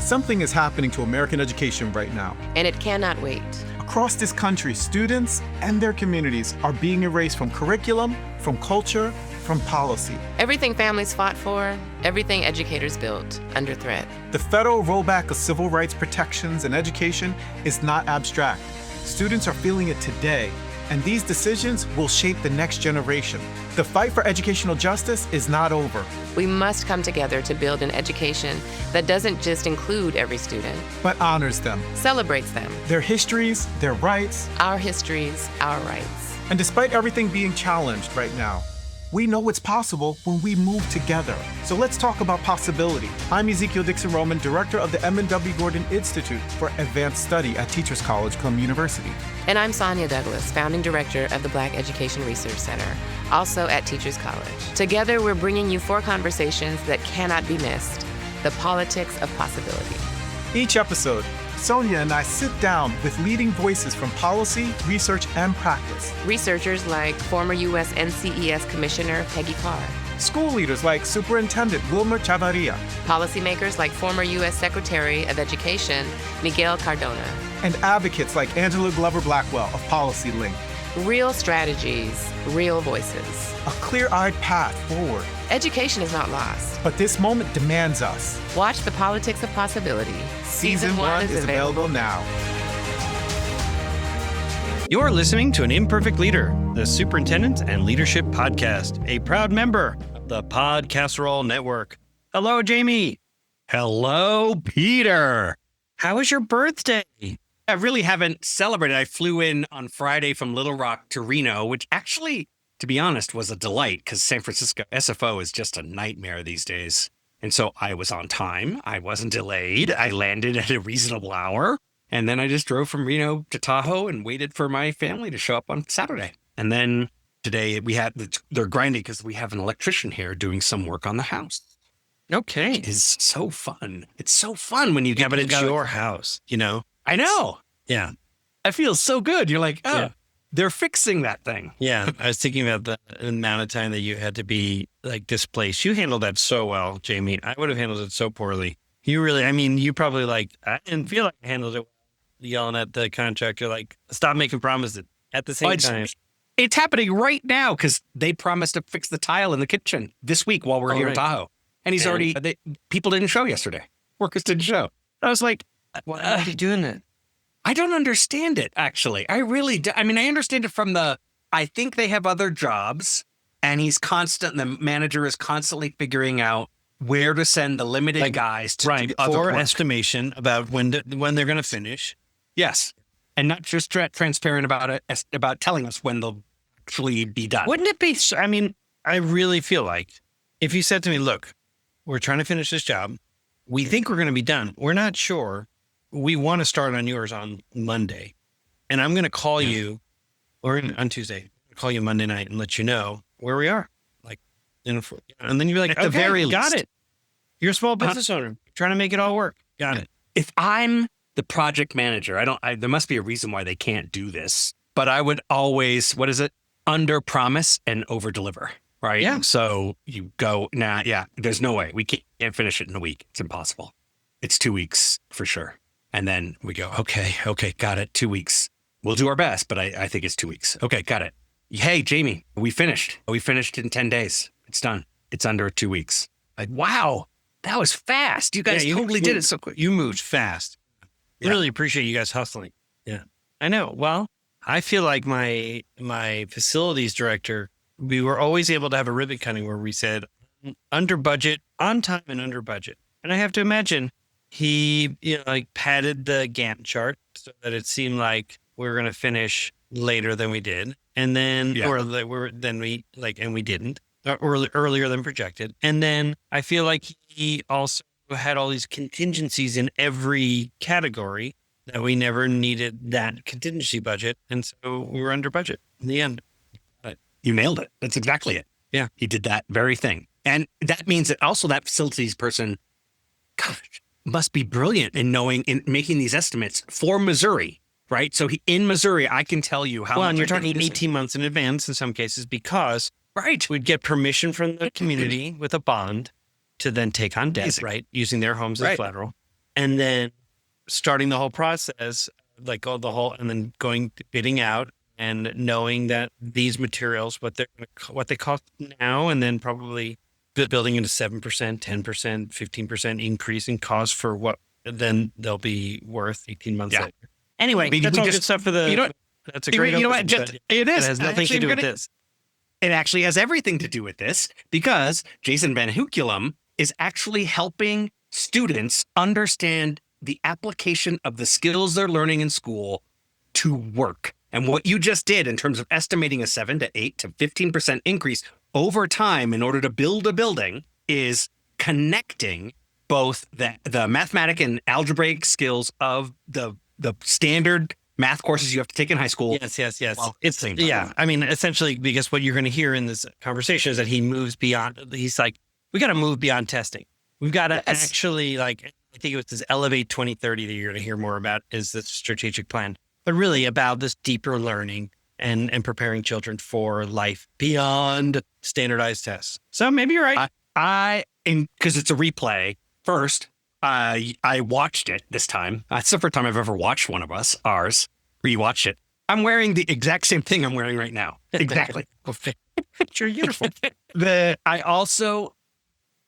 Something is happening to American education right now. And it cannot wait. Across this country, students and their communities are being erased from curriculum, from culture, from policy. Everything families fought for, everything educators built, under threat. The federal rollback of civil rights protections in education is not abstract. Students are feeling it today, and these decisions will shape the next generation. The fight for educational justice is not over. We must come together to build an education that doesn't just include every student, but honors them, celebrates them, their histories, their rights, our histories, our rights. And despite everything being challenged right now, we know it's possible when we move together. So let's talk about possibility. I'm Ezekiel Dixon-Roman, director of the M.W. Gordon Institute for Advanced Study at Teachers College, Columbia University. And I'm Sonia Douglas, founding director of the Black Education Research Center, also at Teachers College. Together, we're bringing you 4 conversations that cannot be missed: the politics of possibility. Each episode, Sonia and I sit down with leading voices from policy, research, and practice. Researchers like former U.S. NCES Commissioner Peggy Carr. School leaders like Superintendent Wilmer Chavarria. Policymakers like former U.S. Secretary of Education Miguel Cardona. And advocates like Angela Glover Blackwell of Policy Link. Real strategies, real voices. A clear-eyed path forward. Education is not lost. But this moment demands us. Watch The Politics of Possibility. Season 1 is available now. You're listening to An Imperfect Leader, the Superintendent and Leadership Podcast, a proud member of the Podcasserole Network. Hello, Jamie. Hello, Peter. How was your birthday? I really haven't celebrated. I flew in on Friday from Little Rock to Reno, which actually, to be honest, was a delight because San Francisco SFO is just a nightmare these days. And so I was on time. I wasn't delayed. I landed at a reasonable hour. And then I just drove from Reno to Tahoe and waited for my family to show up on Saturday. And then today they're grinding because we have an electrician here doing some work on the house. Okay. It's so fun. It's so fun when you get but it's your house, you know? I know. Yeah. I feel so good. You're like, they're fixing that thing. Yeah. I was thinking about the amount of time that you had to be like displaced. You handled that so well, Jamie. I would have handled it so poorly. You really, you probably I didn't feel like I handled it well. Yelling at the contractor, like, stop making promises. At the same time. It's happening right now because they promised to fix the tile in the kitchen this week while we're here in Tahoe. And he's people didn't show yesterday. Workers didn't show. I was like, why are you doing that? I don't understand it, actually. I really do. I understand it from I think they have other jobs and the manager is constantly figuring out where to send the limited guys to do other work. Estimation about when they're going to finish. Yes. And not just transparent about it, about telling us when they'll actually be done. Wouldn't it be, I really feel like if you said to me, look, we're trying to finish this job. We think we're going to be done. We're not sure. We want to start on yours on Monday. And I'm going to call you, or on Tuesday, call you Monday night and let you know where we are. And then you'd be like, at the very least. Got it. You're a small business owner. Trying to make it all work. Got it. If I'm the project manager, there must be a reason why they can't do this, but I would always, under promise and over deliver, right? Yeah. So you go, there's no way. We can't finish it in a week. It's impossible. It's 2 weeks for sure. And then we go, okay, got it. 2 weeks. We'll do our best, but I think it's 2 weeks. Okay, got it. Hey, Jamie, we finished. We finished in 10 days. It's done. It's under 2 weeks. Like, wow, that was fast. You guys totally did it so quick. You moved fast. Yeah. Really appreciate you guys hustling. Yeah, I know. Well, I feel like my facilities director, we were always able to have a ribbon cutting where we said under budget, on time and under budget. And I have to imagine he, padded the Gantt chart so that it seemed like we were going to finish later than we did. And then, and we didn't. Earlier than projected. And then I feel like he also had all these contingencies in every category that we never needed that contingency budget. And so we were under budget in the end. You nailed it. That's exactly it. Yeah. He did that very thing. And that means that also that facilities person, must be brilliant in making these estimates for Missouri, right? So in Missouri, I can tell you how much. Well, and you're talking 18 months in advance in some cases because we'd get permission from the community with a bond to then take on debt, right? Using their homes as collateral. and then starting the whole process, like and then going bidding out and knowing that these materials, what they cost now, and then probably building into 7%, 10%, 15% increase in cost for what then they'll be worth 18 months later. Anyway, that's all good stuff for the. That's a great. You know what? It is. It has nothing to do with this. It actually has everything to do with this because Jason Van Heukelum is actually helping students understand the application of the skills they're learning in school to work. And what you just did in terms of estimating a 7 to 8 to 15% increase over time in order to build a building is connecting both the mathematic and algebraic skills of the standard math courses you have to take in high school. Yes. Well, I mean, essentially, because what you're going to hear in this conversation is that he moves beyond. He's like, we got to move beyond testing. We've got to actually, like, I think it was this Elevate 2030 that you're going to hear more about is the strategic plan, but really about this deeper learning and preparing children for life beyond standardized tests. So maybe you're right. Because it's a replay. First, I watched it this time. It's the first time I've ever watched one of ours, rewatched it. I'm wearing the exact same thing I'm wearing right now. Exactly. It's your uniform.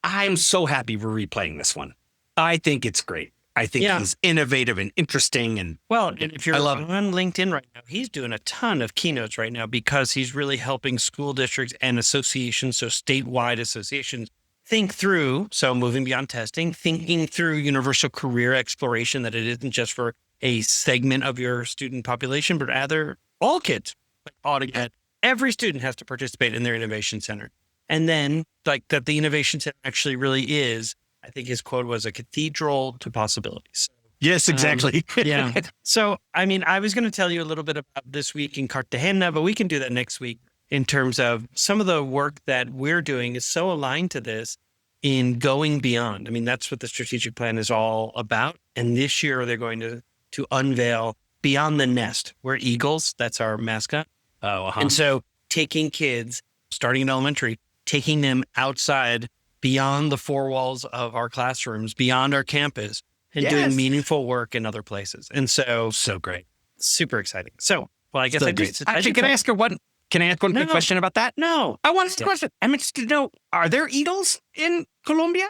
I'm so happy we're replaying this one. I think it's great. I think he's innovative and interesting. And if you're on LinkedIn right now, he's doing a ton of keynotes right now because he's really helping school districts and associations, so statewide associations, think through, so moving beyond testing, thinking through universal career exploration, that it isn't just for a segment of your student population, but rather all kids ought to get. Every student has to participate in their innovation center. And then like that the innovation center actually really is, I think his quote was, a cathedral to possibilities. Yes, exactly. Yeah. So, I mean, I was going to tell you a little bit about this week in Cartagena, but we can do that next week. In terms of some of the work that we're doing is so aligned to this in going beyond. I mean, that's what the strategic plan is all about. And this year they're going to unveil Beyond the Nest. We're eagles. That's our mascot. And so taking kids, starting in elementary, taking them outside beyond the four walls of our classrooms, beyond our campus, and doing meaningful work in other places. And so great. Super exciting. So, well, I guess can I ask one quick question about that? No. I want to ask a question. I'm interested to know, are there eagles in Colombia?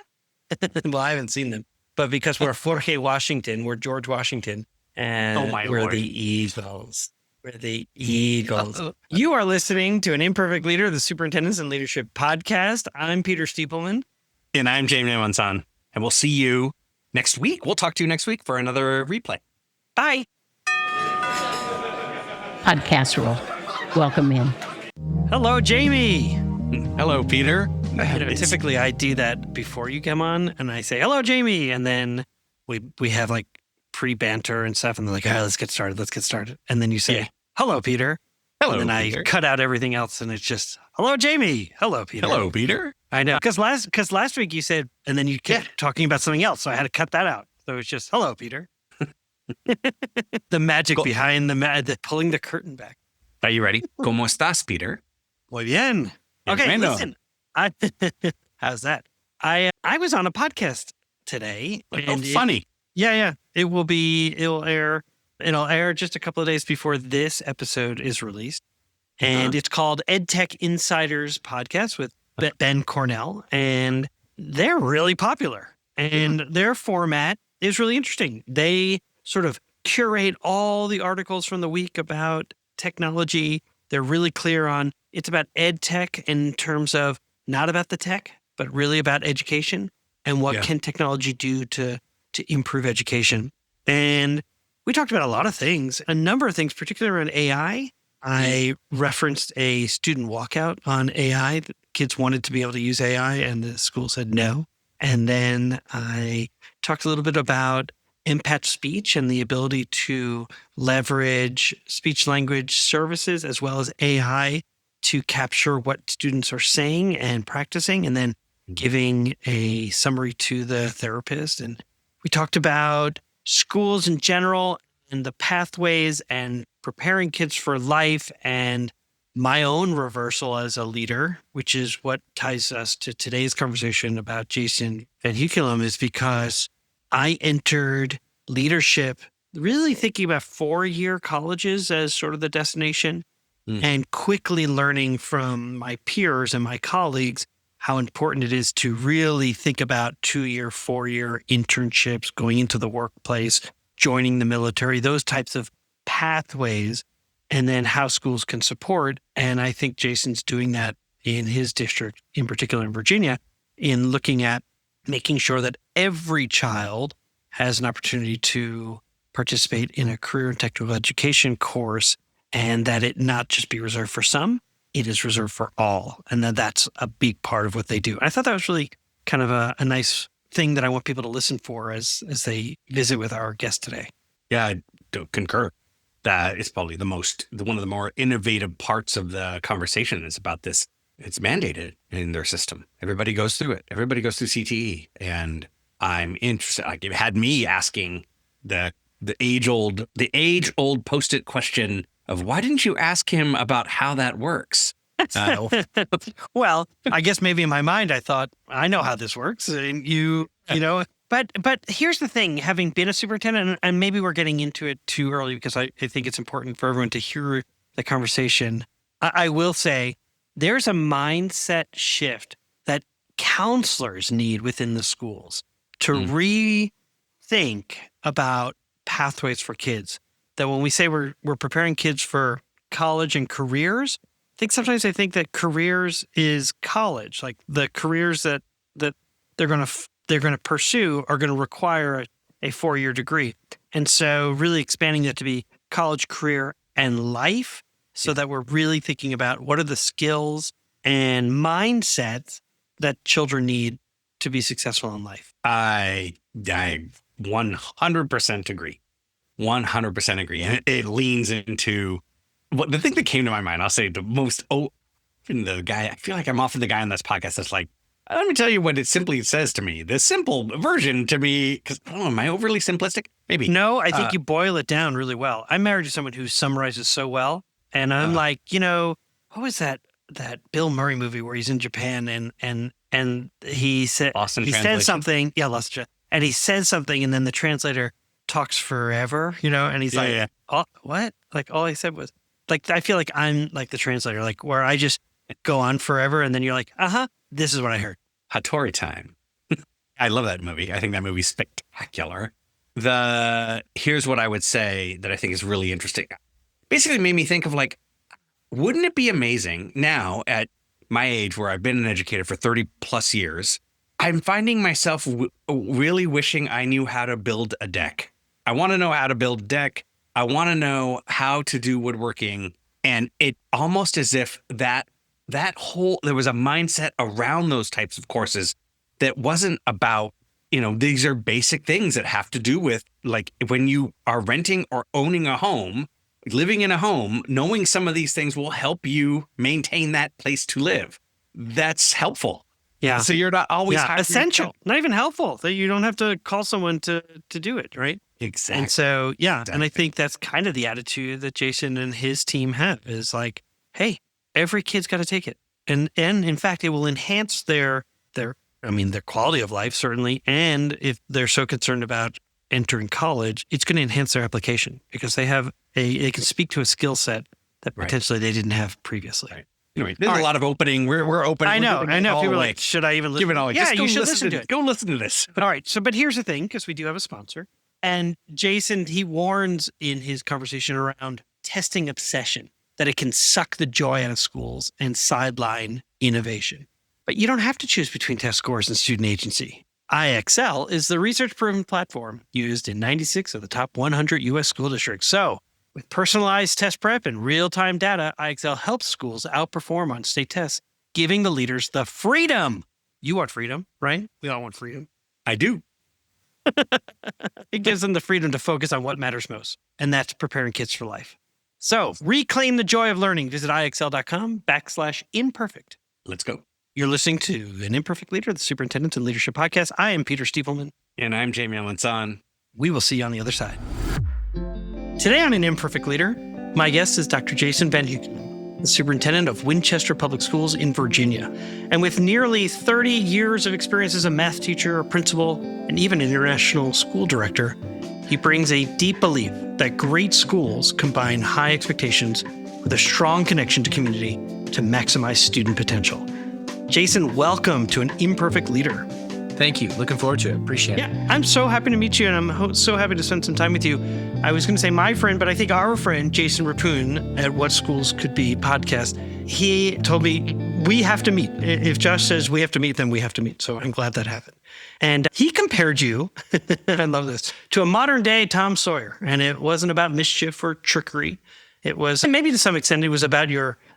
Well, I haven't seen them, but because we're we're George Washington, and we're the Eagles. We're the Eagles. You are listening to An Imperfect Leader, the Superintendents and Leadership Podcast. I'm Peter Stiepelman. And I'm James Manson. And we'll see you next week. We'll talk to you next week for another replay. Bye. Podcasserole. Welcome in. Hello, Jamie. Hello, Peter. Typically I do that before you come on, and I say, hello, Jamie. And then we have like pre-banter and stuff, and they're like, all right, let's get started. And then you say, hello, Peter. Hello, and then Peter. I cut out everything else, and it's just, hello, Jamie. Hello, Peter. Hello, Peter. I know. Because last week you said, and then you kept talking about something else, so I had to cut that out. So it's just, hello, Peter. The magic behind the pulling the curtain back. Are you ready? ¿Cómo estás, Peter? Muy bien. Okay, listen. How's that? I was on a podcast today. Funny. Yeah. It'll air just a couple of days before this episode is released. And it's called EdTech Insiders Podcast with Ben Cornell. And they're really popular. And their format is really interesting. They sort of curate all the articles from the week about technology. They're really clear on it's about ed tech in terms of not about the tech, but really about education and what can technology do to improve education. And we talked about a lot of things, a number of things, particularly around AI. I referenced a student walkout on AI. The kids wanted to be able to use AI and the school said no. And then I talked a little bit about impact speech and the ability to leverage speech language services as well as AI to capture what students are saying and practicing, and then giving a summary to the therapist. And we talked about schools in general and the pathways and preparing kids for life and my own reversal as a leader, which is what ties us to today's conversation about Jason Van Heukelum, is because I entered leadership really thinking about 4-year colleges as sort of the destination and quickly learning from my peers and my colleagues how important it is to really think about 2-year, 4-year internships, going into the workplace, joining the military, those types of pathways, and then how schools can support. And I think Jason's doing that in his district, in particular in Virginia, in looking at making sure that every child has an opportunity to participate in a career and technical education course, and that it not just be reserved for some, it is reserved for all. And that's a big part of what they do. I thought that was really kind of a nice thing that I want people to listen for as they visit with our guest today. Yeah, I do concur. That is probably one of the more innovative parts of the conversation is about this. It's mandated in their system. Everybody goes through it. Everybody goes through CTE. And I'm interested. Like, it had me asking the age old Post-it question of why didn't you ask him about how that works? Well, I guess maybe in my mind, I thought, I know how this works. And you know, but here's the thing, having been a superintendent, and maybe we're getting into it too early because I think it's important for everyone to hear the conversation. I will say there's a mindset shift that counselors need within the schools to rethink about pathways for kids. That when we say we're preparing kids for college and careers, I think sometimes they think that careers is college, like the careers that they're going to pursue are going to require a 4-year degree. And so really expanding that to be college, career, and life, so that we're really thinking about what are the skills and mindsets that children need to be successful in life. I 100% agree. 100% agree. And it leans into the thing that came to my mind. I'll say the most, the guy, I feel like I'm often the guy on this podcast that's like, let me tell you what it simply says to me. The simple version to me, because I don't know, am I overly simplistic? Maybe. No, I think you boil it down really well. I'm married to someone who summarizes so well. And I'm like, what was that Bill Murray movie where he's in Japan and he said, said something. Yeah, Lost. And he says something and then the translator talks forever, and he's oh, what? Like all I said was like, I feel like I'm like the translator, like where I just go on forever. And then you're like, this is what I heard. Hattori time. I love that movie. I think that movie's spectacular. Here's what I would say that I think is really interesting. Basically made me think of like, wouldn't it be amazing now at my age where I've been an educator for 30 plus years, I'm finding myself really wishing I knew how to build a deck. I want to know how to build a deck. I want to know how to do woodworking. And it almost as if there was a mindset around those types of courses that wasn't about, these are basic things that have to do with like when you are renting or owning a home, living in a home, knowing some of these things will help you maintain that place to live. That's helpful. Yeah. So you're not always essential, not even helpful, that you don't have to call someone to do it, right? Exactly. And so, Exactly. And I think that's kind of the attitude that Jason and his team have is like, hey, every kid's got to take it. And in fact, it will enhance their quality of life, certainly. And if they're so concerned about entering college, it's going to enhance their application because they can speak to a skill set that potentially they didn't have previously. Right. Anyway, there's a lot of opening. We're open. I know. People are like, should I even listen? Give it all. Yeah, you should listen to it. Go listen to this. All right. So, but here's the thing, because we do have a sponsor. And Jason, he warns in his conversation around testing obsession that it can suck the joy out of schools and sideline innovation. But you don't have to choose between test scores and student agency. IXL is the research-proven platform used in 96 of the top 100 U.S. school districts. So, with personalized test prep and real-time data, IXL helps schools outperform on state tests, giving the leaders the freedom. You want freedom, right? We all want freedom. I do. It gives them the freedom to focus on what matters most, and that's preparing kids for life. So, reclaim the joy of learning. Visit IXL.com/imperfect. Let's go. You're listening to An Imperfect Leader, the Superintendent and Leadership Podcast. I am Peter Stiefelman. And I'm Jamie Alanson. We will see you on the other side. Today on An Imperfect Leader, my guest is Dr. Jason Van Heukelum. the superintendent of Winchester Public Schools in Virginia. And with nearly 30 years of experience as a math teacher, a principal, and even an international school director, he brings a deep belief that great schools combine high expectations with a strong connection to community to maximize student potential. Jason, welcome to An Imperfect Leader. Thank you. Looking forward to it. Appreciate it. Yeah, I'm so happy to meet you, and I'm so happy to spend some time with you. I was going to say my friend, but I think our friend, Jason Rappoon at What Schools Could Be podcast, he told me we have to meet. If Josh says we have to meet, then we have to meet. So I'm glad that happened. And he compared you, I love this, to a modern day Tom Sawyer. And it wasn't about mischief or trickery. It was, maybe to some extent, it was about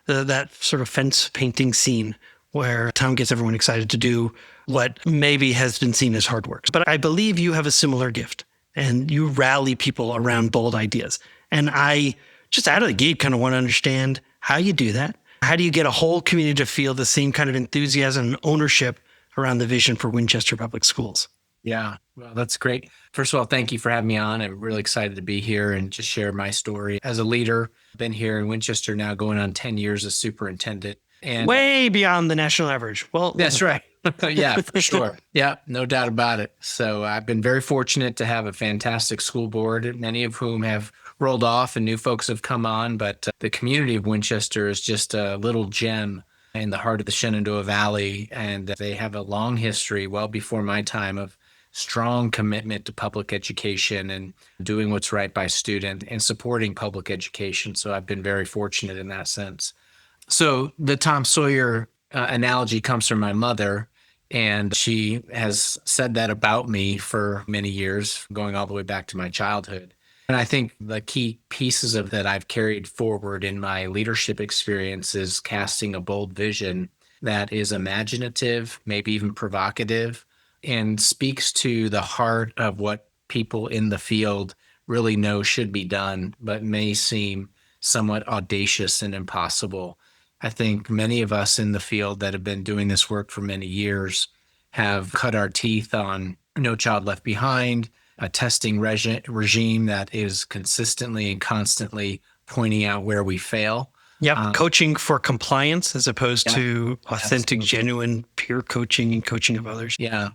that sort of fence painting scene where Tom gets everyone excited to do what maybe has been seen as hard work. But I believe you have a similar gift, and you rally people around bold ideas. And I just out of the gate kind of want to understand how you do that. How do you get a whole community to feel the same kind of enthusiasm and ownership around the vision for Winchester Public Schools? Yeah, well, that's great. First of all, thank you for having me on. I'm really excited to be here and just share my story. As a leader, been here in Winchester now going on 10 years as superintendent. And way beyond the national average. Well, that's right. Yeah, for sure. Yeah, no doubt about it. So I've been very fortunate to have a fantastic school board, many of whom have rolled off and new folks have come on. But the community of Winchester is just a little gem in the heart of the Shenandoah Valley. And they have a long history, well before my time, of strong commitment to public education and doing what's right by student and supporting public education. So I've been very fortunate in that sense. So the Tom Sawyer analogy comes from my mother, and she has said that about me for many years, going all the way back to my childhood. And I think the key pieces of that I've carried forward in my leadership experience is casting a bold vision that is imaginative, maybe even provocative, and speaks to the heart of what people in the field really know should be done, but may seem somewhat audacious and impossible. I think many of us in the field that have been doing this work for many years have cut our teeth on No Child Left Behind, a testing regime that is consistently and constantly pointing out where we fail. Yep, coaching for compliance as opposed to authentic, absolutely. genuine peer coaching and coaching of others. Yeah.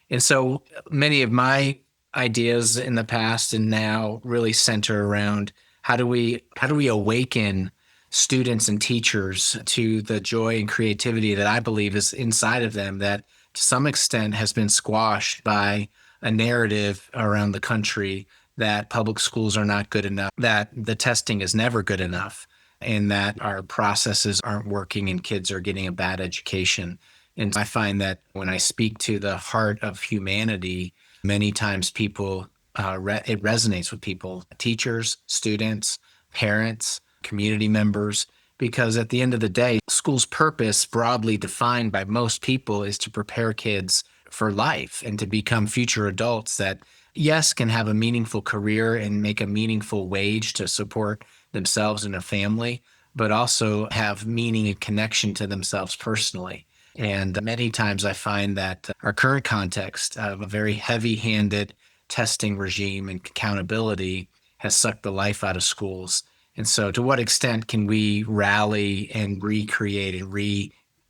And so many of my ideas in the past and now really center around how do we awaken students and teachers to the joy and creativity that I believe is inside of them that to some extent has been squashed by a narrative around the country that public schools are not good enough, that the testing is never good enough, and that our processes aren't working and kids are getting a bad education. And I find that when I speak to the heart of humanity, many times people, it resonates with people, teachers, students, parents, community members, because at the end of the day, school's purpose, broadly defined by most people, is to prepare kids for life and to become future adults that, yes, can have a meaningful career and make a meaningful wage to support themselves and a family, but also have meaning and connection to themselves personally. And many times I find that our current context of a very heavy-handed testing regime and accountability has sucked the life out of schools. And so to what extent can we rally and recreate and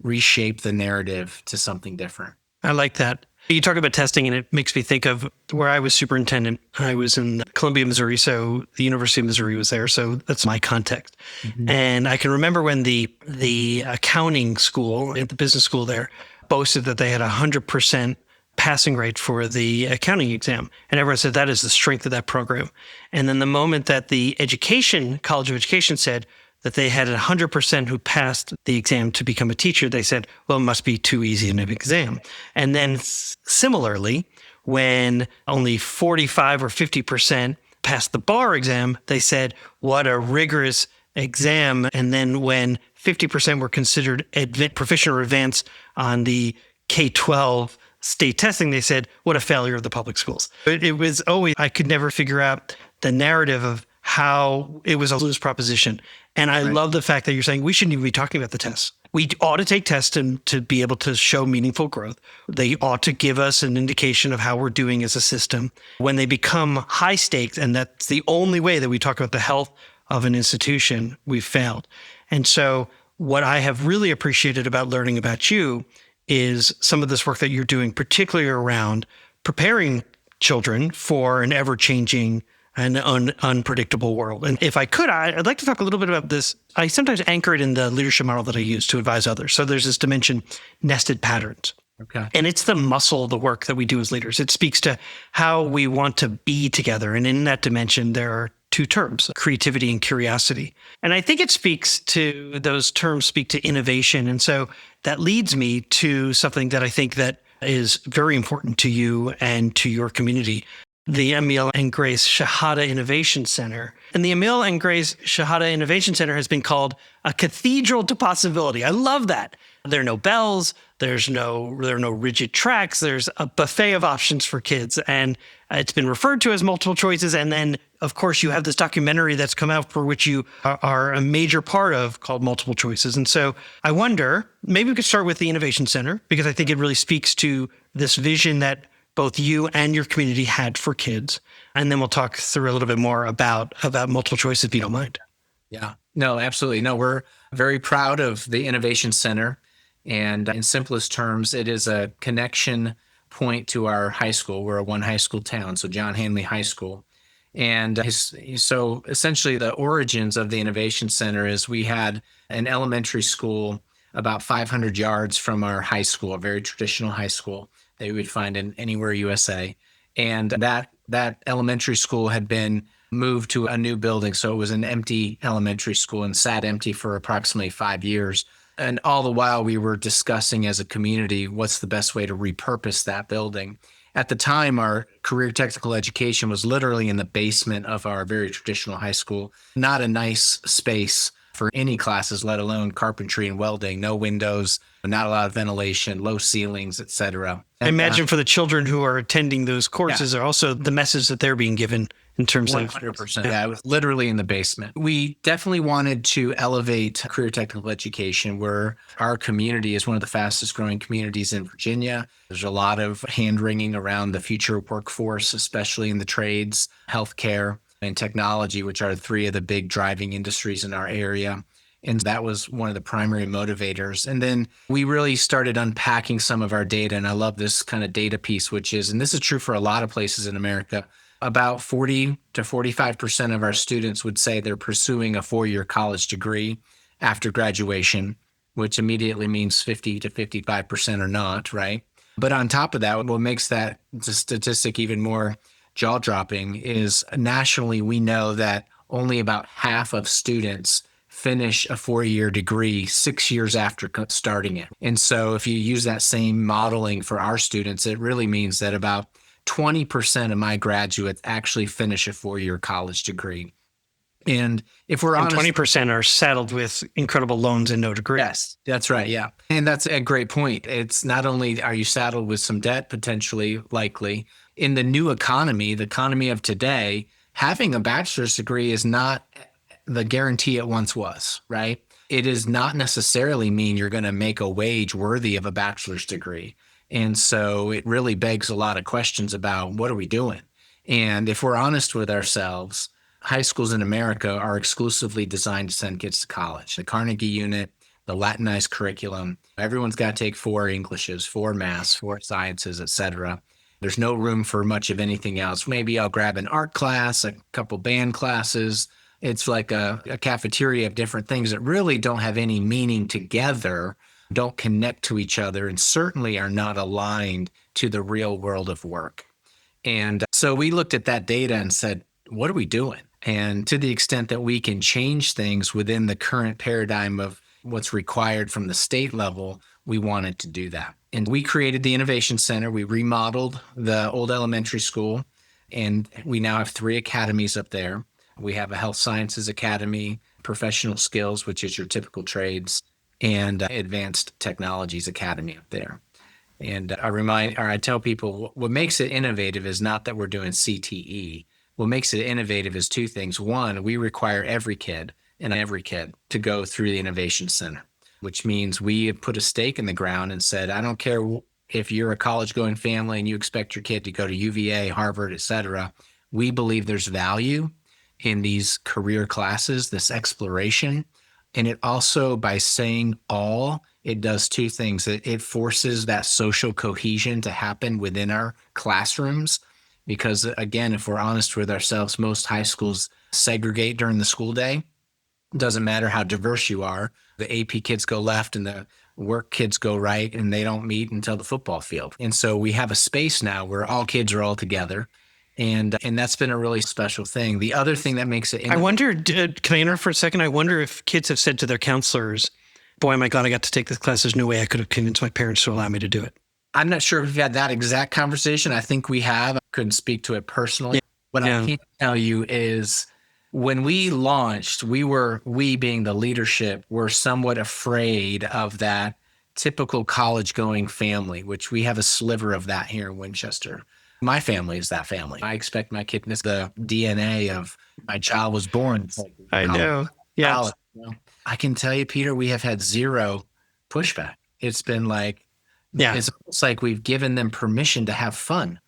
reshape the narrative to something different? I like that. You talk about testing, and it makes me think of where I was superintendent. I was in Columbia, Missouri, so the University of Missouri was there. So that's my context. Mm-hmm. And I can remember when the accounting school, at the business school there, boasted that they had 100% passing rate for the accounting exam. And everyone said that is the strength of that program. And then the moment that the College of Education said that they had 100% who passed the exam to become a teacher, they said, well, it must be too easy an exam. And then similarly, when only 45 or 50% passed the bar exam, they said, what a rigorous exam. And then when 50% were considered proficient or advanced on the K-12 state testing, they said, what a failure of the public schools. It was always, I could never figure out the narrative of how it was a loose proposition. And I love the fact that you're saying we shouldn't even be talking about the tests. We ought to take tests to be able to show meaningful growth. They ought to give us an indication of how we're doing as a system. When they become high stakes, and that's the only way that we talk about the health of an institution, we've failed. And so what I have really appreciated about learning about you is some of this work that you're doing, particularly around preparing children for an ever-changing and unpredictable world. And if I could, I'd like to talk a little bit about this. I sometimes anchor it in the leadership model that I use to advise others. So there's this dimension, nested patterns. Okay. And it's the muscle of the work that we do as leaders. It speaks to how we want to be together. And in that dimension, there are two terms, creativity and curiosity. And I think it speaks to, those terms speak to innovation. And so that leads me to something that I think that is very important to you and to your community, the Emil and Grace Shahadah Innovation Center. And the Emil and Grace Shahadah Innovation Center has been called a cathedral to possibility. I love that. There are no bells. There are no rigid tracks. There's a buffet of options for kids. And it's been referred to as multiple choices. And then, of course, you have this documentary that's come out for which you are a major part of called Multiple Choices. And so I wonder, maybe we could start with the Innovation Center, because I think it really speaks to this vision that both you and your community had for kids. And then we'll talk through a little bit more about multiple choice, if you don't mind. Yeah, no, absolutely. No, we're very proud of the Innovation Center. And in simplest terms, it is a connection point to our high school. We're a one high school town, so John Hanley High School. And so essentially the origins of the Innovation Center is we had an elementary school about 500 yards from our high school, a very traditional high school that you would find in anywhere USA. And that elementary school had been moved to a new building. So it was an empty elementary school and sat empty for approximately 5 years. And all the while we were discussing as a community, what's the best way to repurpose that building? At the time, our career technical education was literally in the basement of our very traditional high school. Not a nice space for any classes, let alone carpentry and welding. No windows, not a lot of ventilation, low ceilings, et cetera. I imagine for the children who are attending those courses are also the message that they're being given in terms 100%. of... Yeah, it was literally in the basement. We definitely wanted to elevate career technical education, where our community is one of the fastest growing communities in Virginia. There's a lot of hand-wringing around the future workforce, especially in the trades, healthcare, and technology, which are three of the big driving industries in our area. And that was one of the primary motivators. And then we really started unpacking some of our data. And I love this kind of data piece, which is, and this is true for a lot of places in America, about 40 to 45% of our students would say they're pursuing a 4-year college degree after graduation, which immediately means 50 to 55% are not, right? But on top of that, what makes that statistic even more jaw-dropping is nationally, we know that only about half of students finish a 4-year degree 6 years after starting it. And so if you use that same modeling for our students, it really means that about 20% of my graduates actually finish a 4-year college degree. And if we're honest, 20% are saddled with incredible loans and no degree. Yes, that's right. Yeah. And that's a great point. It's not only are you saddled with some debt, potentially, likely, in the new economy, the economy of today, having a bachelor's degree is not the guarantee it once was, right? It does not necessarily mean you're going to make a wage worthy of a bachelor's degree. And so it really begs a lot of questions about what are we doing? And if we're honest with ourselves, high schools in America are exclusively designed to send kids to college. The Carnegie Unit, the Latinized curriculum, everyone's got to take 4 Englishes, 4 maths, 4 sciences, et cetera. There's no room for much of anything else. Maybe I'll grab an art class, a couple band classes. It's like a cafeteria of different things that really don't have any meaning together, don't connect to each other, and certainly are not aligned to the real world of work. And so we looked at that data and said, what are we doing? And to the extent that we can change things within the current paradigm of what's required from the state level, we wanted to do that. And we created the Innovation Center. We remodeled the old elementary school, and we now have 3 academies up there. We have a Health Sciences Academy, Professional Skills, which is your typical trades, and Advanced Technologies Academy up there. And I tell people, what makes it innovative is not that we're doing CTE. What makes it innovative is 2 things. One, we require every kid to go through the Innovation Center, which means we have put a stake in the ground and said, I don't care if you're a college-going family and you expect your kid to go to UVA, Harvard, et cetera. We believe there's value in these career classes, this exploration. And it also, by saying all, it does two things. It forces that social cohesion to happen within our classrooms. Because again, if we're honest with ourselves, most high schools segregate during the school day. It doesn't matter how diverse you are. The AP kids go left and the work kids go right, and they don't meet until the football field. And so we have a space now where all kids are all together. And that's been a really special thing. The other thing that makes it... I wonder, can I interrupt for a second? I wonder if kids have said to their counselors, boy, my God, I got to take this class. There's no way I could have convinced my parents to allow me to do it. I'm not sure if we've had that exact conversation. I think we have. I couldn't speak to it personally. What I can tell you is when we launched, we being the leadership, were somewhat afraid of that typical college-going family, which we have a sliver of that here in Winchester. My family is that family. I expect my kid, the DNA of my child was born. I know. Yeah. I can tell you, Peter, we have had zero pushback. It's been like, it's almost like we've given them permission to have fun.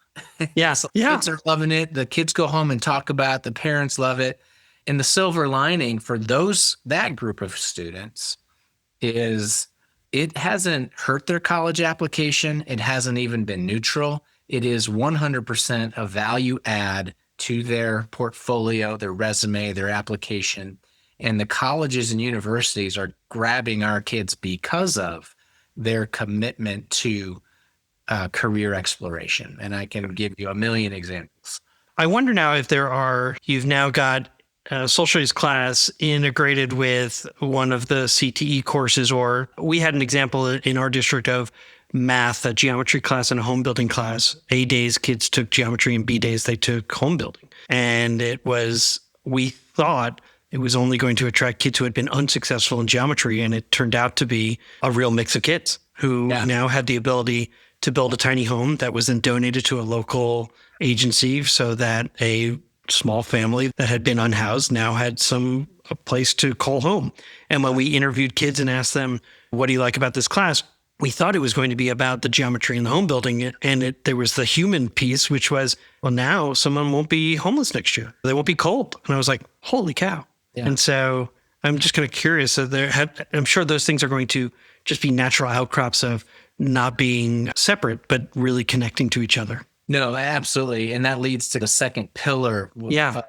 Yes. Kids are loving it. The kids go home and talk about it. The parents love it. And the silver lining for that group of students is it hasn't hurt their college application. It hasn't even been neutral. It is 100% a value add to their portfolio, their resume, their application. And the colleges and universities are grabbing our kids because of their commitment to career exploration. And I can give you a million examples. I wonder now if you've now got a social studies class integrated with one of the CTE courses, or we had an example in our district of math, a geometry class and a home building class. A days kids took geometry and B days they took home building. And we thought it was only going to attract kids who had been unsuccessful in geometry. And it turned out to be a real mix of kids who now had the ability to build a tiny home that was then donated to a local agency so that a small family that had been unhoused now had a place to call home. And when we interviewed kids and asked them, what do you like about this class? We thought it was going to be about the geometry and the home building. And there was the human piece, which was, well, now someone won't be homeless next year. They won't be cold. And I was like, holy cow. Yeah. And so I'm just kind of curious. I'm sure those things are going to just be natural outcrops of not being separate, but really connecting to each other. No, absolutely. And that leads to the second pillar of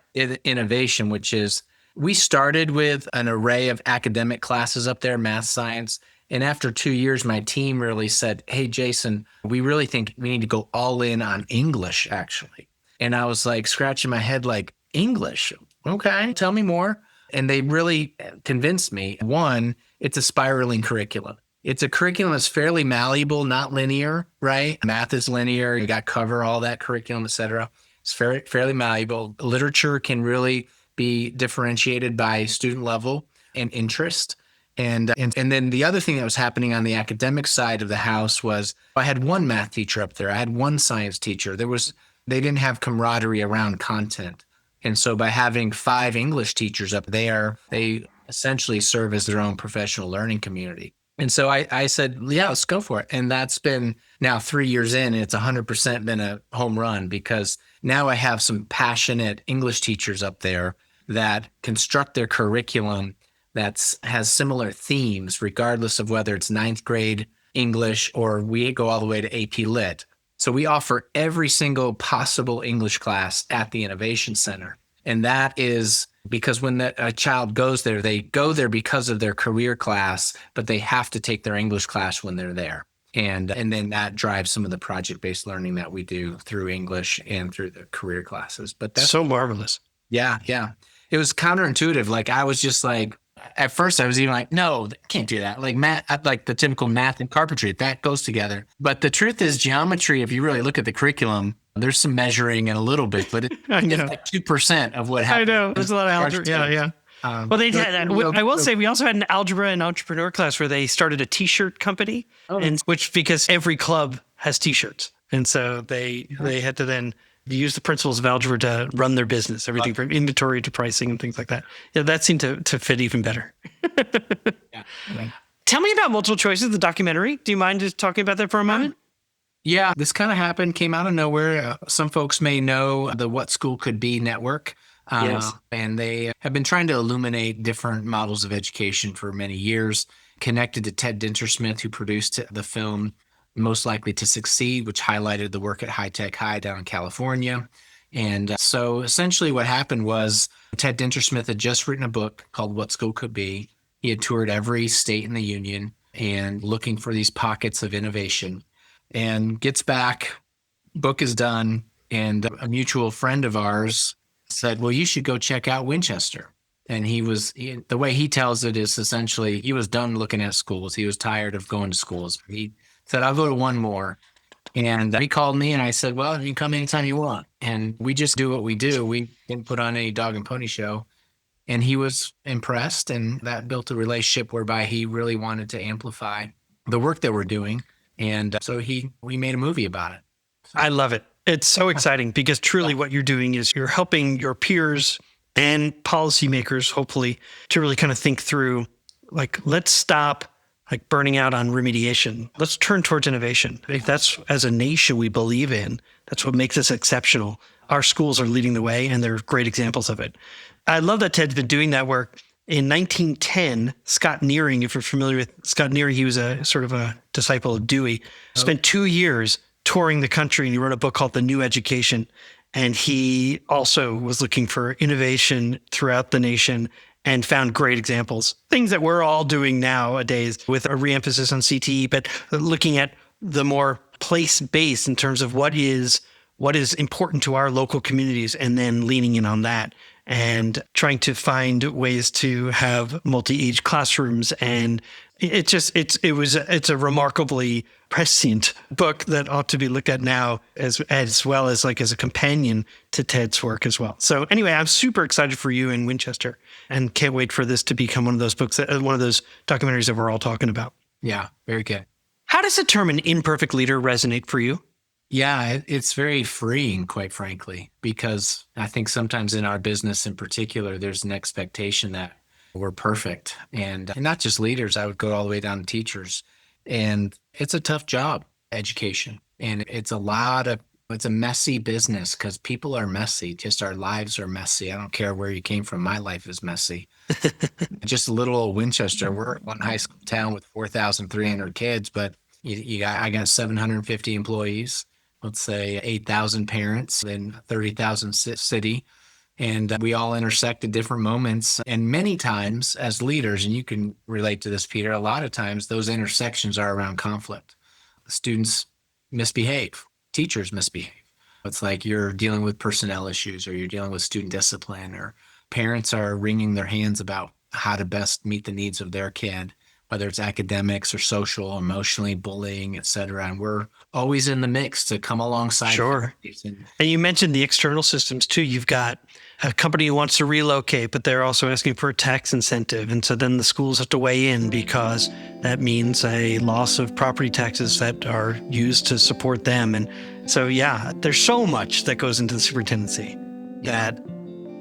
innovation, which is we started with an array of academic classes up there, math, science. And after 2 years, my team really said, hey, Jason, we really think we need to go all in on English, actually. And I was like scratching my head like, English? Okay, tell me more. And they really convinced me. One, it's a spiraling curriculum. It's a curriculum that's fairly malleable, not linear, right? Math is linear. You got to cover all that curriculum, et cetera. It's fairly malleable. Literature can really be differentiated by student level and interest. And then the other thing that was happening on the academic side of the house was I had one math teacher up there. I had one science teacher. They didn't have camaraderie around content. And so by having 5 English teachers up there, they essentially serve as their own professional learning community. And so I said, yeah, let's go for it. And that's been now 3 years in, and it's 100% been a home run because now I have some passionate English teachers up there that construct their curriculum that has similar themes, regardless of whether it's 9th grade English or we go all the way to AP Lit. So we offer every single possible English class at the Innovation Center. And that is because when a child goes there, they go there because of their career class, but they have to take their English class when they're there. And then that drives some of the project-based learning that we do through English and through the career classes. But that's so marvelous. Yeah. It was counterintuitive. Like I was just like, at first I was even like, no, can't do that. Like math, like the typical math and carpentry, that goes together. But the truth is geometry, if you really look at the curriculum, there's some measuring and a little bit, but it's like 2% of what happens. I know. There's a lot of algebra. Yeah. Well, they had that. I will say we also had an algebra and entrepreneur class where they started a T-shirt company, because every club has T-shirts. And so they had to then use the principles of algebra to run their business, everything from inventory to pricing and things like that. Yeah, that seemed to fit even better. Tell me about multiple choices, the documentary. Do you mind just talking about that for a moment? Yeah, this kind of came out of nowhere. Some folks may know the What School Could Be network. Yes. And they have been trying to illuminate different models of education for many years, connected to Ted Dintersmith, who produced the film Most Likely to Succeed, which highlighted the work at High Tech High down in California. And so essentially what happened was Ted Dintersmith had just written a book called What School Could Be. He had toured every state in the union and looking for these pockets of innovation, and gets back, book is done, and a mutual friend of ours said, well, you should go check out Winchester. And the way he tells it is essentially he was done looking at schools. He was tired of going to schools. He said, I'll go to one more. And he called me and I said, well, you can come anytime you want. And we just do what we do. We didn't put on any dog and pony show. And he was impressed, and that built a relationship whereby he really wanted to amplify the work that we're doing. And so we made a movie about it. I love it. It's so exciting because truly what you're doing is you're helping your peers and policymakers, hopefully, to really kind of think through, like, let's stop like burning out on remediation. Let's turn towards innovation. If that's, as a nation, we believe in. That's what makes us exceptional. Our schools are leading the way, and they're great examples of it. I love that Ted's been doing that work. In 1910, Scott Nearing, if you're familiar with Scott Nearing, he was a sort of a disciple of Dewey, spent 2 years touring the country, and he wrote a book called The New Education. And he also was looking for innovation throughout the nation and found great examples, things that we're all doing nowadays with a re-emphasis on CTE, but looking at the more place-based in terms of what is important to our local communities, and then leaning in on that and trying to find ways to have multi-age classrooms. And it's a remarkably prescient book that ought to be looked at now as well as like as a companion to Ted's work as well. So anyway, I'm super excited for you in Winchester and can't wait for this to become one of those books, one of those documentaries that we're all talking about. Yeah, very good. How does the term an imperfect leader resonate for you? Yeah, it's very freeing, quite frankly, because I think sometimes in our business in particular, there's an expectation that we're perfect. And not just leaders, I would go all the way down to teachers. And it's a tough job, education. And it's a messy business because people are messy. Just our lives are messy. I don't care where you came from. My life is messy. Just a little old Winchester. We're one high school town with 4,300 kids, but I got 750 employees. Let's say 8,000 parents in 30,000 city. And we all intersect at different moments. And many times as leaders, and you can relate to this, Peter, a lot of times those intersections are around conflict. Students misbehave, teachers misbehave. It's like you're dealing with personnel issues, or you're dealing with student discipline, or parents are wringing their hands about how to best meet the needs of their kid, whether it's academics or social, emotionally, bullying, et cetera. And we're always in the mix to come alongside. Sure. And you mentioned the external systems too. You've got a company who wants to relocate, but they're also asking for a tax incentive. And so then the schools have to weigh in because that means a loss of property taxes that are used to support them. And so, yeah, there's so much that goes into the superintendency that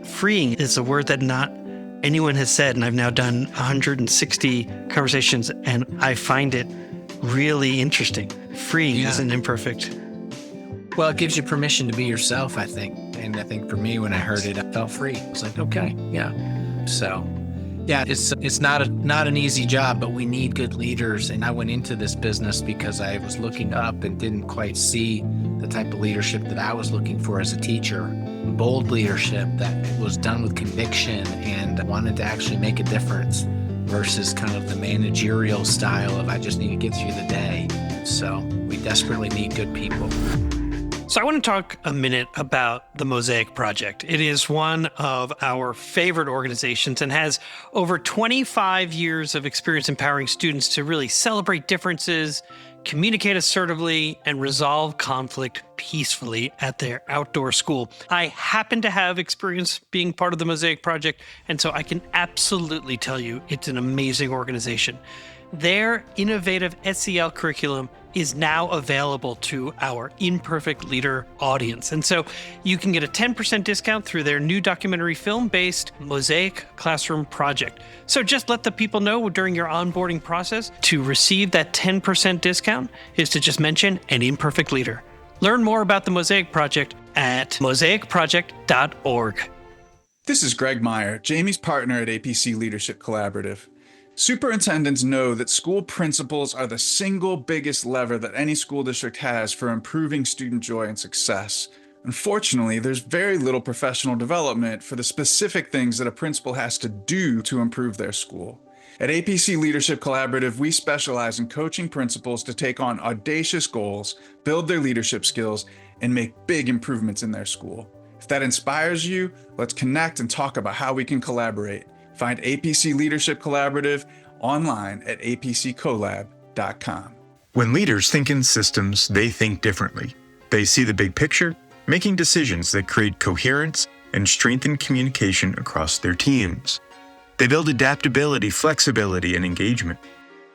freeing is a word that not anyone has said. And I've now done 160 conversations, and I find it really interesting. Freeing is an imperfect. Well, it gives you permission to be yourself, I think. And I think for me, when I heard it, I felt free. I was like, okay, yeah. So, yeah, it's not an easy job, but we need good leaders. And I went into this business because I was looking up and didn't quite see the type of leadership that I was looking for as a teacher. Bold leadership that was done with conviction and wanted to actually make a difference versus kind of the managerial style of I just need to get through the day. So we desperately need good people. So I want to talk a minute about the Mosaic Project. It is one of our favorite organizations and has over 25 years of experience empowering students to really celebrate differences, communicate assertively, and resolve conflict peacefully at their outdoor school. I happen to have experience being part of the Mosaic Project, and so I can absolutely tell you it's an amazing organization. Their innovative SEL curriculum is now available to our Imperfect Leader audience. And so you can get a 10% discount through their new documentary film-based Mosaic Classroom Project. So just let the people know during your onboarding process to receive that 10% discount is to just mention An Imperfect Leader. Learn more about the Mosaic Project at mosaicproject.org. This is Greg Meyer, Jamie's partner at APC Leadership Collaborative. Superintendents know that school principals are the single biggest lever that any school district has for improving student joy and success. Unfortunately, there's very little professional development for the specific things that a principal has to do to improve their school. At APC Leadership Collaborative, we specialize in coaching principals to take on audacious goals, build their leadership skills, and make big improvements in their school. If that inspires you, let's connect and talk about how we can collaborate. Find APC Leadership Collaborative online at apccolab.com. When leaders think in systems, they think differently. They see the big picture, making decisions that create coherence and strengthen communication across their teams. They build adaptability, flexibility, and engagement.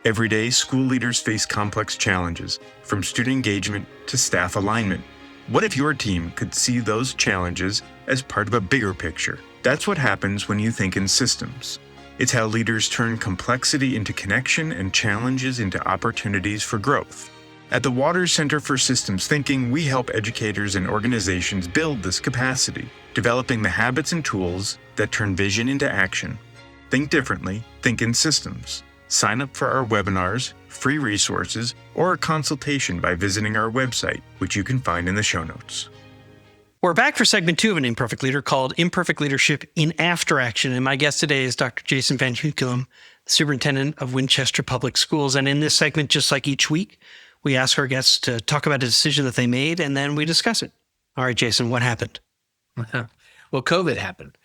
Every day, school leaders face complex challenges, from student engagement to staff alignment. What if your team could see those challenges as part of a bigger picture? That's what happens when you think in systems. It's how leaders turn complexity into connection and challenges into opportunities for growth. At the Waters Center for Systems Thinking, we help educators and organizations build this capacity, developing the habits and tools that turn vision into action. Think differently, think in systems. Sign up for our webinars, free resources, or a consultation by visiting our website, which you can find in the show notes. We're back for segment 2 of An Imperfect Leader called Imperfect Leadership in After Action. And my guest today is Dr. Jason Van Heukelum, Superintendent of Winchester Public Schools. And in this segment, just like each week, we ask our guests to talk about a decision that they made, and then we discuss it. All right, Jason, what happened? Well, COVID happened.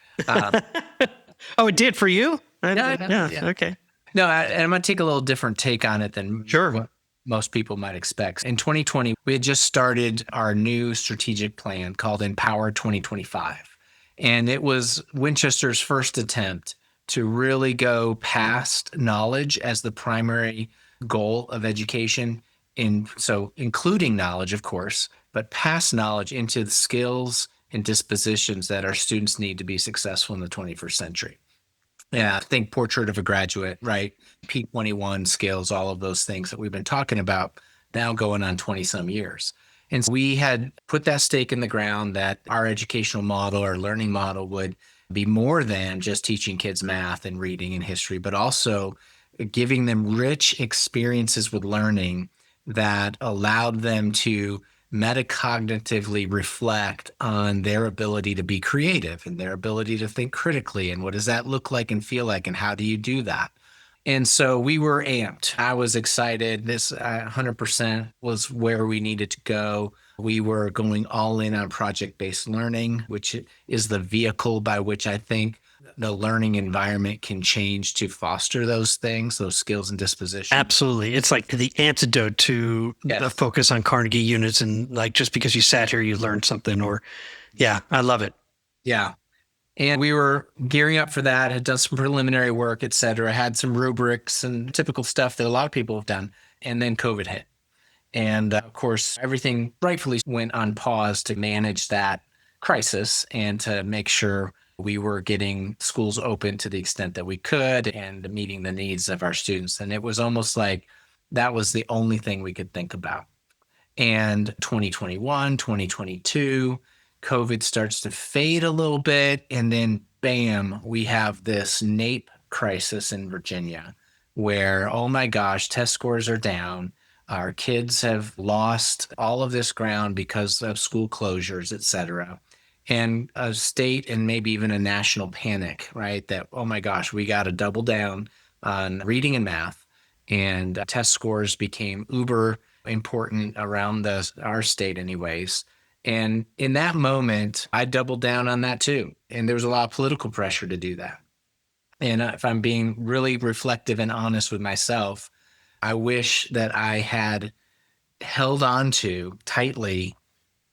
Oh, it did for you? Yeah. Okay. No, and I'm going to take a little different take on it than Sure. what most people might expect. In 2020, we had just started our new strategic plan called Empower 2025. And it was Winchester's first attempt to really go past knowledge as the primary goal of education. So including knowledge, of course, but past knowledge into the skills and dispositions that our students need to be successful in the 21st century. Yeah, think portrait of a graduate, right? P21 skills, all of those things that we've been talking about now going on 20 some years. And so we had put that stake in the ground that our educational model, our learning model would be more than just teaching kids math and reading and history, but also giving them rich experiences with learning that allowed them to metacognitively reflect on their ability to be creative and their ability to think critically. And what does that look like and feel like? And how do you do that? And so we were amped. I was excited. This 100% was where we needed to go. We were going all in on project-based learning, which is the vehicle by which I think the learning environment can change to foster those things, those skills and dispositions. Absolutely. It's like the antidote to the focus on Carnegie units and like just because you sat here, you learned something I love it. Yeah. And we were gearing up for that, had done some preliminary work, et cetera, had some rubrics and typical stuff that a lot of people have done. And then COVID hit. And of course, everything rightfully went on pause to manage that crisis and to make sure we were getting schools open to the extent that we could and meeting the needs of our students. And it was almost like that was the only thing we could think about. And 2021, 2022, COVID starts to fade a little bit. And then bam, we have this NAEP crisis in Virginia where, oh my gosh, test scores are down. Our kids have lost all of this ground because of school closures, et cetera. And a state and maybe even a national panic, right? That, oh my gosh, we got to double down on reading and math. And test scores became uber important around our state anyways. And in that moment, I doubled down on that too. And there was a lot of political pressure to do that. And if I'm being really reflective and honest with myself, I wish that I had held on to tightly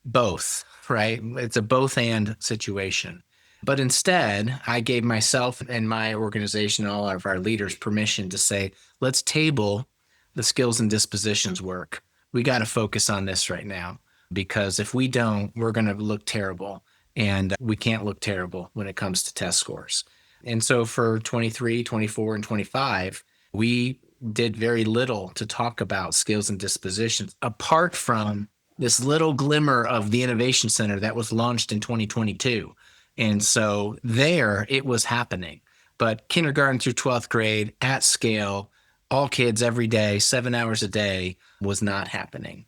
both, right? It's a both and situation. But instead, I gave myself and my organization, all of our leaders, permission to say, let's table the skills and dispositions work. We got to focus on this right now, because if we don't, we're going to look terrible. And we can't look terrible when it comes to test scores. And so for 23, 24, and 25, we did very little to talk about skills and dispositions, apart from this little glimmer of the Innovation Center that was launched in 2022. And so there it was happening. But kindergarten through 12th grade at scale, all kids every day, 7 hours a day, was not happening.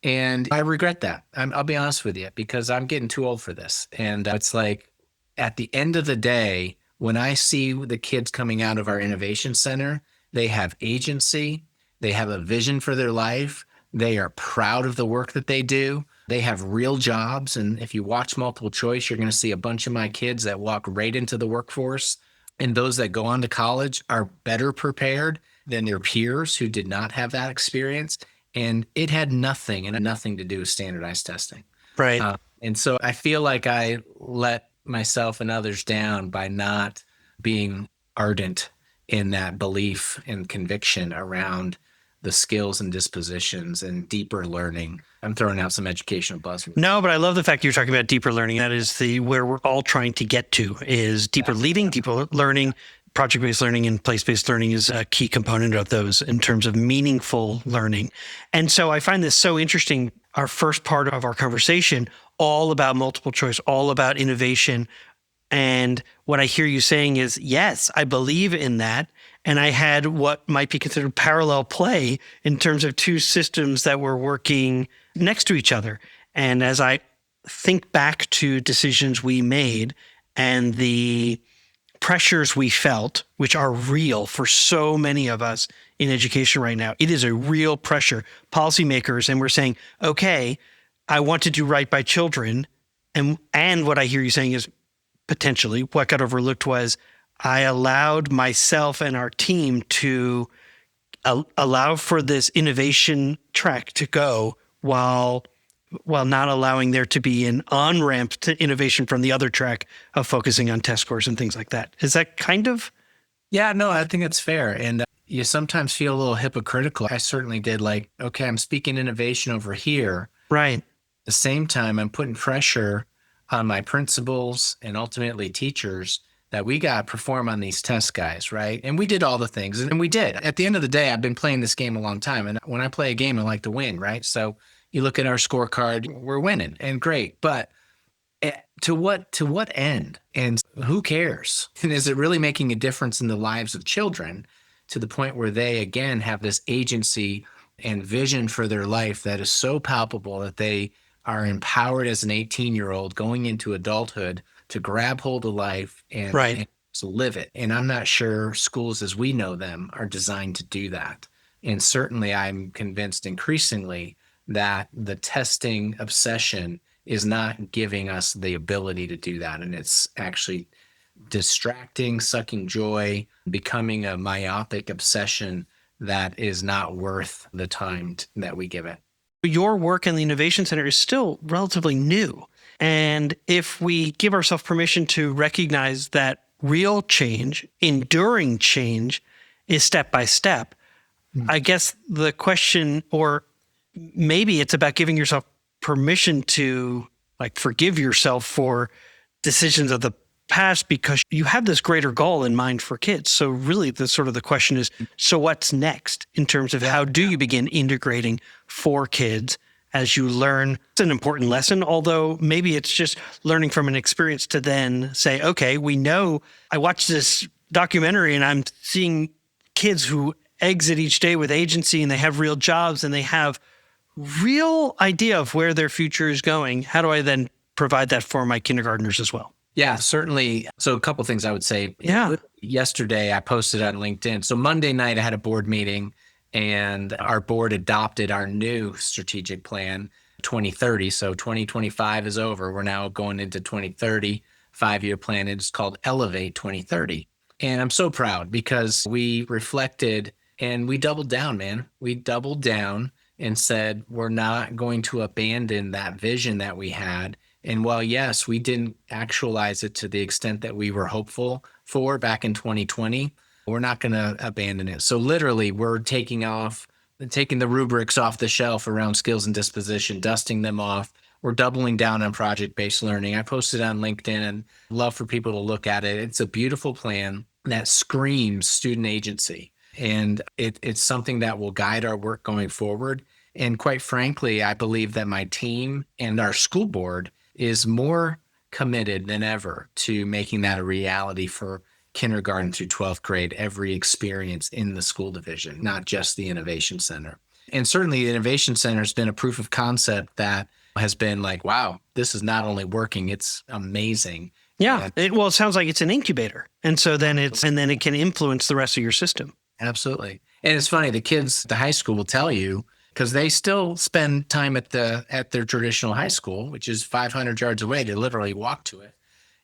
And I regret that. I'll be honest with you, because I'm getting too old for this. And it's like at the end of the day, when I see the kids coming out of our innovation center, they have agency, they have a vision for their life, they are proud of the work that they do, they have real jobs. And if you watch multiple choice, you're going to see a bunch of my kids that walk right into the workforce. And those that go on to college are better prepared than their peers who did not have that experience. And it had nothing to do with standardized testing. Right. And so I feel like I let myself and others down by not being ardent in that belief and conviction around the skills and dispositions and deeper learning. I'm throwing out some educational buzzwords. No, but I love the fact you're talking about deeper learning. That is where we're all trying to get to, is deeper leading, deeper learning. Project-based learning and place-based learning is a key component of those in terms of meaningful learning. And so I find this so interesting. Our first part of our conversation, all about multiple choice, all about innovation. And what I hear you saying is, yes, I believe in that. And I had what might be considered parallel play in terms of two systems that were working next to each other. And as I think back to decisions we made and the pressures we felt, which are real for so many of us in education right now, it is a real pressure. Policymakers, and we're saying, okay, I want to do right by children. And what I hear you saying is potentially what got overlooked was I allowed myself and our team to allow for this innovation track to go while not allowing there to be an on-ramp to innovation from the other track of focusing on test scores and things like that. Is that kind of? Yeah, no, I think it's fair. And you sometimes feel a little hypocritical. I certainly did, like, okay, I'm speaking innovation over here. Right. At the same time, I'm putting pressure on my principals and ultimately teachers that we got to perform on these test guys, right? And we did all the things, and we did. At the end of the day, I've been playing this game a long time. And when I play a game, I like to win, right? So you look at our scorecard, we're winning, and great. But to what end? And who cares? And is it really making a difference in the lives of children to the point where they, again, have this agency and vision for their life that is so palpable that they are empowered as an 18-year-old going into adulthood to grab hold of life and to live it? And I'm not sure schools as we know them are designed to do that. And certainly I'm convinced increasingly that the testing obsession is not giving us the ability to do that. And it's actually distracting, sucking joy, becoming a myopic obsession that is not worth the time that we give it. Your work in the Innovation Center is still relatively new. And if we give ourselves permission to recognize that real change, enduring change, is step by step, I guess the question, or maybe it's about giving yourself permission to forgive yourself for decisions of the past because you have this greater goal in mind for kids. So really the question is, so what's next in terms of how do you begin integrating for kids as you learn? It's an important lesson, although maybe it's just learning from an experience to then say, okay, we know I watched this documentary and I'm seeing kids who exit each day with agency and they have real jobs and they have real idea of where their future is going. How do I then provide that for my kindergartners as well? Yeah, certainly. So a couple of things I would say. Yeah. Yesterday, I posted on LinkedIn. So Monday night, I had a board meeting and our board adopted our new strategic plan, 2030. So 2025 is over. We're now going into 2030, 5-year plan. It's called Elevate 2030. And I'm so proud because we reflected and we doubled down, man. We doubled down and said, we're not going to abandon that vision that we had. And while, yes, we didn't actualize it to the extent that we were hopeful for back in 2020, we're not going to abandon it. So literally, we're taking the rubrics off the shelf around skills and disposition, dusting them off. We're doubling down on project-based learning. I posted on LinkedIn and love for people to look at it. It's a beautiful plan that screams student agency. And it's something that will guide our work going forward. And quite frankly, I believe that my team and our school board is more committed than ever to making that a reality for kindergarten through 12th grade, every experience in the school division, not just the Innovation Center. And certainly the Innovation Center has been a proof of concept that has been like, wow, this is not only working, it's amazing. Yeah. It sounds like it's an incubator. And so then it can influence the rest of your system. Absolutely. And it's funny, the kids at the high school will tell you, because they still spend time at their traditional high school, which is 500 yards away. They literally walk to it.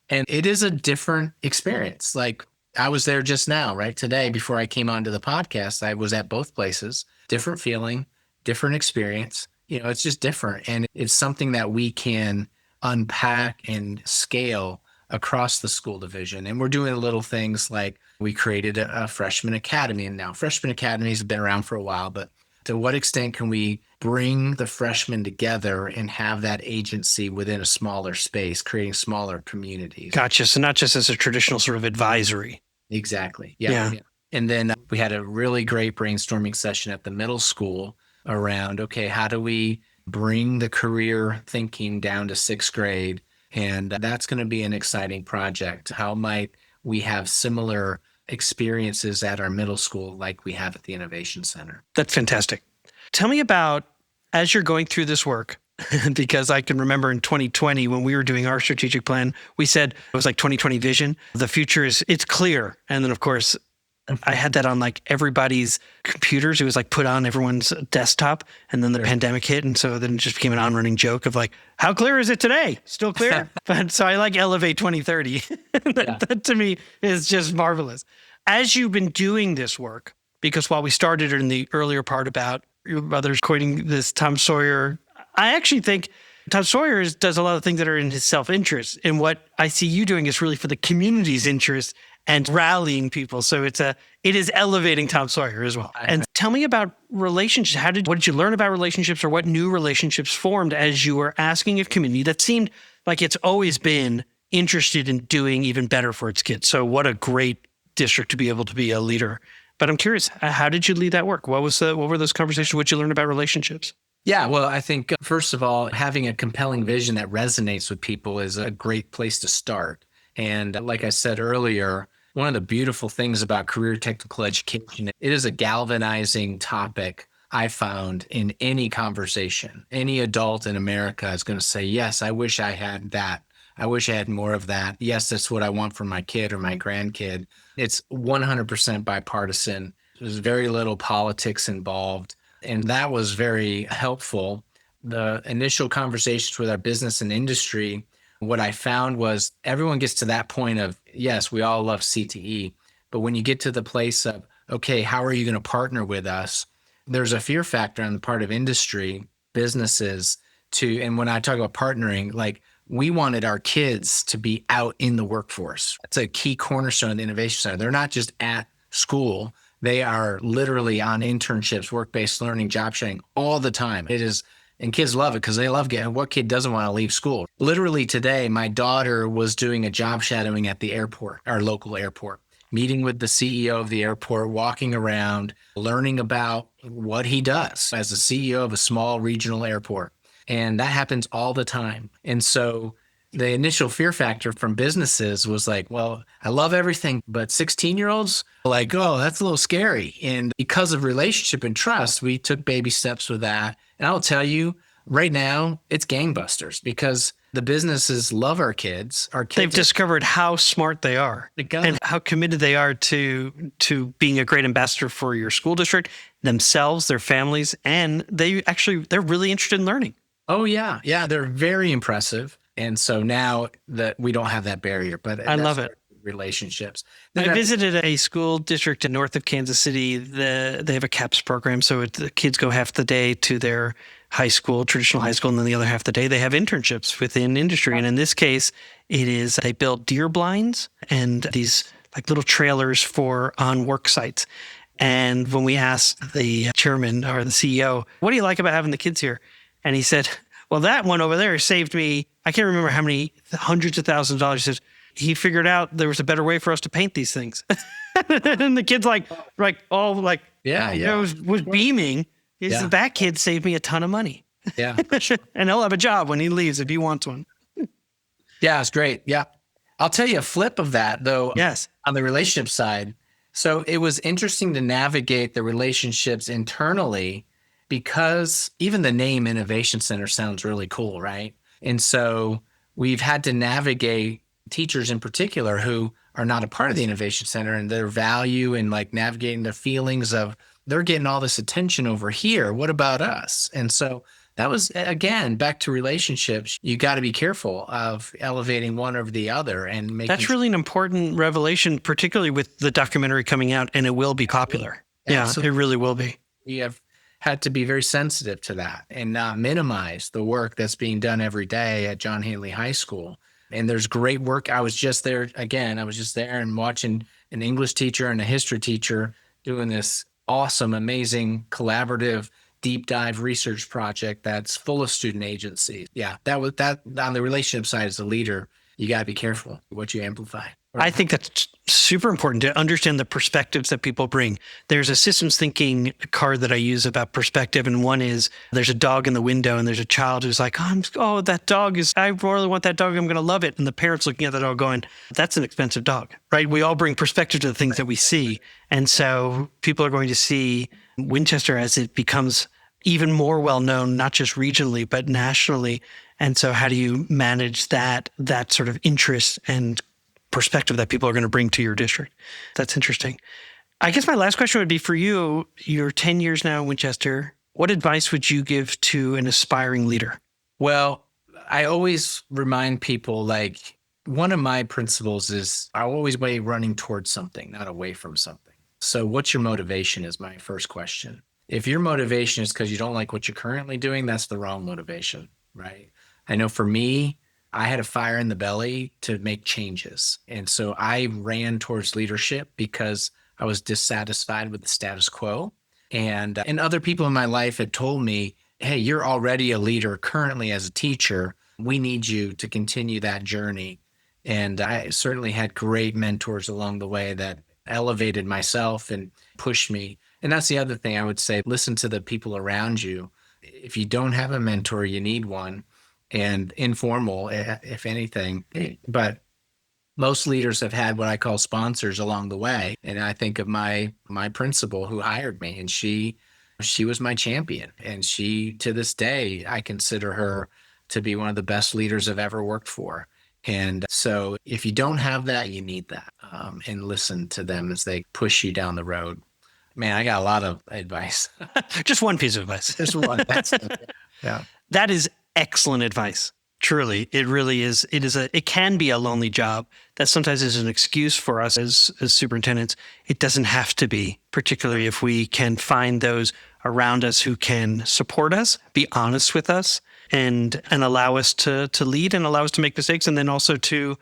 And it is a different experience. Like I was there just now, right? Today, before I came onto the podcast, I was at both places. Different feeling, different experience. It's just different. And it's something that we can unpack and scale across the school division. And we're doing little things like we created a freshman academy. And now freshman academies have been around for a while, but to what extent can we bring the freshmen together and have that agency within a smaller space, creating smaller communities? Gotcha. So not just as a traditional sort of advisory. Exactly. Yeah. And then we had a really great brainstorming session at the middle school around, okay, how do we bring the career thinking down to 6th grade? And that's going to be an exciting project. How might we have similar experiences at our middle school like we have at the Innovation Center? That's fantastic. Tell me about, as you're going through this work, because I can remember in 2020 when we were doing our strategic plan, we said it was like 2020 vision. The future it's clear. And then of course, I had that on like everybody's computers. It was like put on everyone's desktop, and then the pandemic hit. And so then it just became an on-running joke of like, how clear is it today? Still clear. But so I like Elevate 2030. That to me is just marvelous. As you've been doing this work, because while we started in the earlier part about your brother's coining this Tom Sawyer, I actually think Tom Sawyer does a lot of things that are in his self-interest. And what I see you doing is really for the community's interest and rallying people. So it is elevating Tom Sawyer as well. And tell me about relationships. What did you learn about relationships, or what new relationships formed as you were asking a community that seemed like it's always been interested in doing even better for its kids? So what a great district to be able to be a leader. But I'm curious, how did you lead that work? What were those conversations? What did you learn about relationships? Yeah, well, I think, first of all, having a compelling vision that resonates with people is a great place to start. And like I said earlier, one of the beautiful things about career technical education, it is a galvanizing topic I found in any conversation. Any adult in America is going to say, yes, I wish I had that. I wish I had more of that. Yes, that's what I want for my kid or my grandkid. It's 100% bipartisan. There's very little politics involved. And that was very helpful. The initial conversations with our business and industry, what I found was everyone gets to that point of, yes, we all love CTE, but when you get to the place of, okay, how are you going to partner with us? There's a fear factor on the part of industry, businesses and when I talk about partnering, like we wanted our kids to be out in the workforce. That's a key cornerstone of the Innovation Center. They're not just at school. They are literally on internships, work-based learning, job sharing all the time. And kids love it because they love what kid doesn't want to leave school? Literally today, my daughter was doing a job shadowing at the airport, our local airport, meeting with the CEO of the airport, walking around, learning about what he does as a CEO of a small regional airport. And that happens all the time. And so the initial fear factor from businesses was like, well, I love everything, but 16-year-olds, like, oh, that's a little scary. And because of relationship and trust, we took baby steps with that. And I'll tell you, right now, it's gangbusters because the businesses love our kids. They've discovered how smart they are and how committed they are to being a great ambassador for your school district, themselves, their families, and they're really interested in learning. Oh, yeah. Yeah, they're very impressive. And so now that we don't have that barrier, but I love it. Relationships. I visited a school district north of Kansas City. They have a CAPS program. So the kids go half the day to their high school, traditional high school, and then the other half the day they have internships within industry. And in this case, they build deer blinds and these like little trailers on work sites. And when we asked the chairman or the CEO, what do you like about having the kids here? And he said, well, that one over there saved me, I can't remember how many hundreds of thousands of dollars. He said, he figured out there was a better way for us to paint these things. And the kid's was beaming. He said, that kid saved me a ton of money. Yeah. And he'll have a job when he leaves if he wants one. Yeah, it's great. Yeah. I'll tell you a flip of that, though. Yes. On the relationship side. So it was interesting to navigate the relationships internally because even the name Innovation Center sounds really cool, right? And so we've had to navigate teachers in particular who are not a part of the Innovation Center and their value and like navigating their feelings of they're getting all this attention over here. What about us? And so that was, again, back to relationships. You got to be careful of elevating one over the other and making. That's really an important revelation, particularly with the documentary coming out, and it will be popular. Absolutely. Yeah, it really will be. You have had to be very sensitive to that and not minimize the work that's being done every day at John Hanley High School. And there's great work. I was just there and watching an English teacher and a history teacher doing this awesome, amazing, collaborative deep dive research project that's full of student agency. Yeah, that on the relationship side as a leader, you got to be careful what you amplify. I think that's super important to understand the perspectives that people bring. There's a systems thinking card that I use about perspective. And one is there's a dog in the window and there's a child who's like, that dog I really want that dog. I'm going to love it. And the parent's looking at the dog going, that's an expensive dog, right? We all bring perspective to the things that we see. And so people are going to see Winchester as it becomes even more well-known, not just regionally, but nationally. And so how do you manage that sort of interest and perspective that people are going to bring to your district? That's interesting. I guess my last question would be for you. You're 10 years now in Winchester. What advice would you give to an aspiring leader? Well, I always remind people, like, one of my principles is I always way running towards something, not away from something. So what's your motivation is my first question. If your motivation is because you don't like what you're currently doing, that's the wrong motivation, right? I know for me, I had a fire in the belly to make changes. And so I ran towards leadership because I was dissatisfied with the status quo. And other people in my life had told me, hey, you're already a leader currently as a teacher. We need you to continue that journey. And I certainly had great mentors along the way that elevated myself and pushed me. And that's the other thing I would say, listen to the people around you. If you don't have a mentor, you need one. And informal, if anything. But most leaders have had what I call sponsors along the way. And I think of my principal who hired me, and she was my champion. And she, to this day, I consider her to be one of the best leaders I've ever worked for. And so if you don't have that, you need that, and listen to them as they push you down the road. Man, I got a lot of advice. Just one piece of advice. Just one. Yeah. That is excellent advice. Truly, it really is. It can be a lonely job. That sometimes is an excuse for us as superintendents. It doesn't have to be, particularly if we can find those around us who can support us, be honest with us, and allow us to lead and allow us to make mistakes, and then also to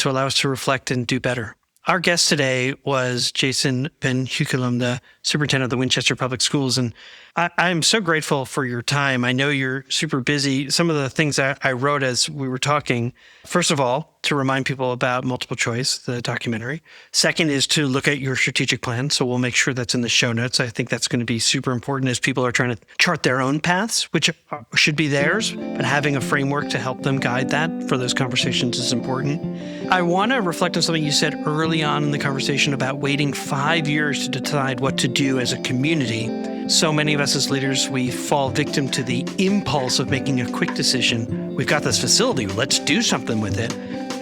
allow us to reflect and do better. Our guest today was Jason Van Heukelum, the superintendent of the Winchester Public Schools. And I'm so grateful for your time. I know you're super busy. Some of the things that I wrote as we were talking, first of all, to remind people about multiple choice, the documentary. Second is to look at your strategic plan. So we'll make sure that's in the show notes. I think that's going to be super important as people are trying to chart their own paths, which should be theirs, but having a framework to help them guide that for those conversations is important. I want to reflect on something you said early on in the conversation about waiting 5 years to decide what to do as a community. So many of us as leaders, we fall victim to the impulse of making a quick decision. We've got this facility, let's do something with it.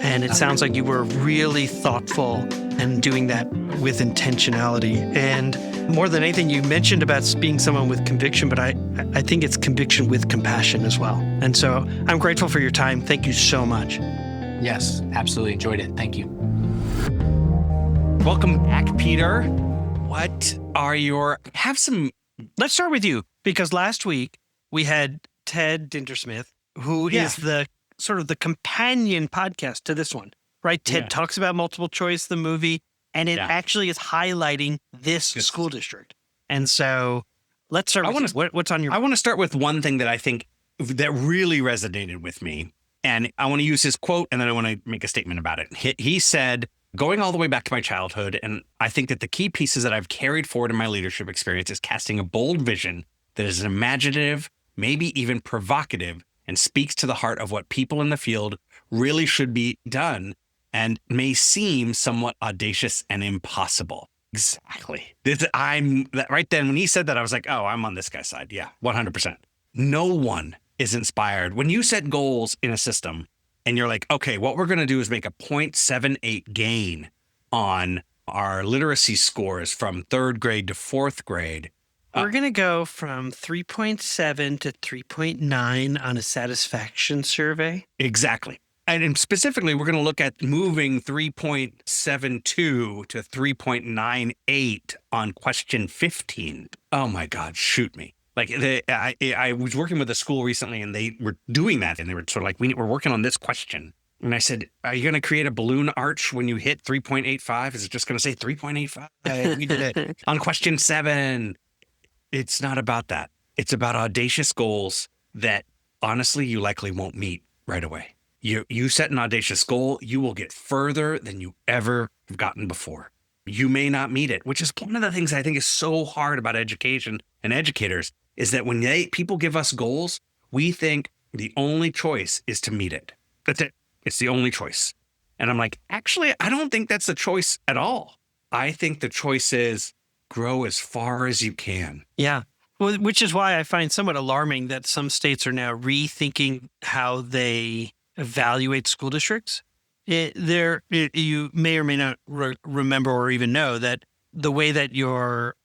And it sounds like you were really thoughtful and doing that with intentionality. And more than anything, you mentioned about being someone with conviction, but I think it's conviction with compassion as well. And so I'm grateful for your time. Thank you so much. Yes, absolutely enjoyed it. Thank you. Welcome back, Peter. Let's start with you, because last week we had Ted Dintersmith, who is the sort of the companion podcast to this one, right? Ted talks about multiple choice, the movie, and it actually is highlighting this school district. And so let's start what's on your mind? I want to start with one thing that I think that really resonated with me. And I want to use his quote, and then I want to make a statement about it. He said, going all the way back to my childhood, and I think that the key pieces that I've carried forward in my leadership experience is casting a bold vision that is imaginative, maybe even provocative, and speaks to the heart of what people in the field really should be done and may seem somewhat audacious and impossible. Exactly. Right then when he said that, I was like, oh, I'm on this guy's side. Yeah, 100%. No one is inspired. When you set goals in a system and you're like, okay, what we're going to do is make a 0.78 gain on our literacy scores from 3rd grade to 4th grade. We're going to go from 3.7 to 3.9 on a satisfaction survey. Exactly. And specifically, we're going to look at moving 3.72 to 3.98 on question 15. Oh my God, shoot me. Like I was working with a school recently and they were doing that. And they were sort of like, we're working on this question. And I said, are you going to create a balloon arch when you hit 3.85? Is it just going to say 3.85? We did it. On question 7, it's not about that. It's about audacious goals that honestly, you likely won't meet right away. You set an audacious goal, you will get further than you ever have gotten before. You may not meet it, which is one of the things I think is so hard about education and educators is that when people give us goals, we think the only choice is to meet it. That's it. It's the only choice. And I'm like, actually, I don't think that's the choice at all. I think the choice is grow as far as you can. Yeah. Well, which is why I find somewhat alarming that some states are now rethinking how they evaluate school districts. You may or may not remember or even know that the way that your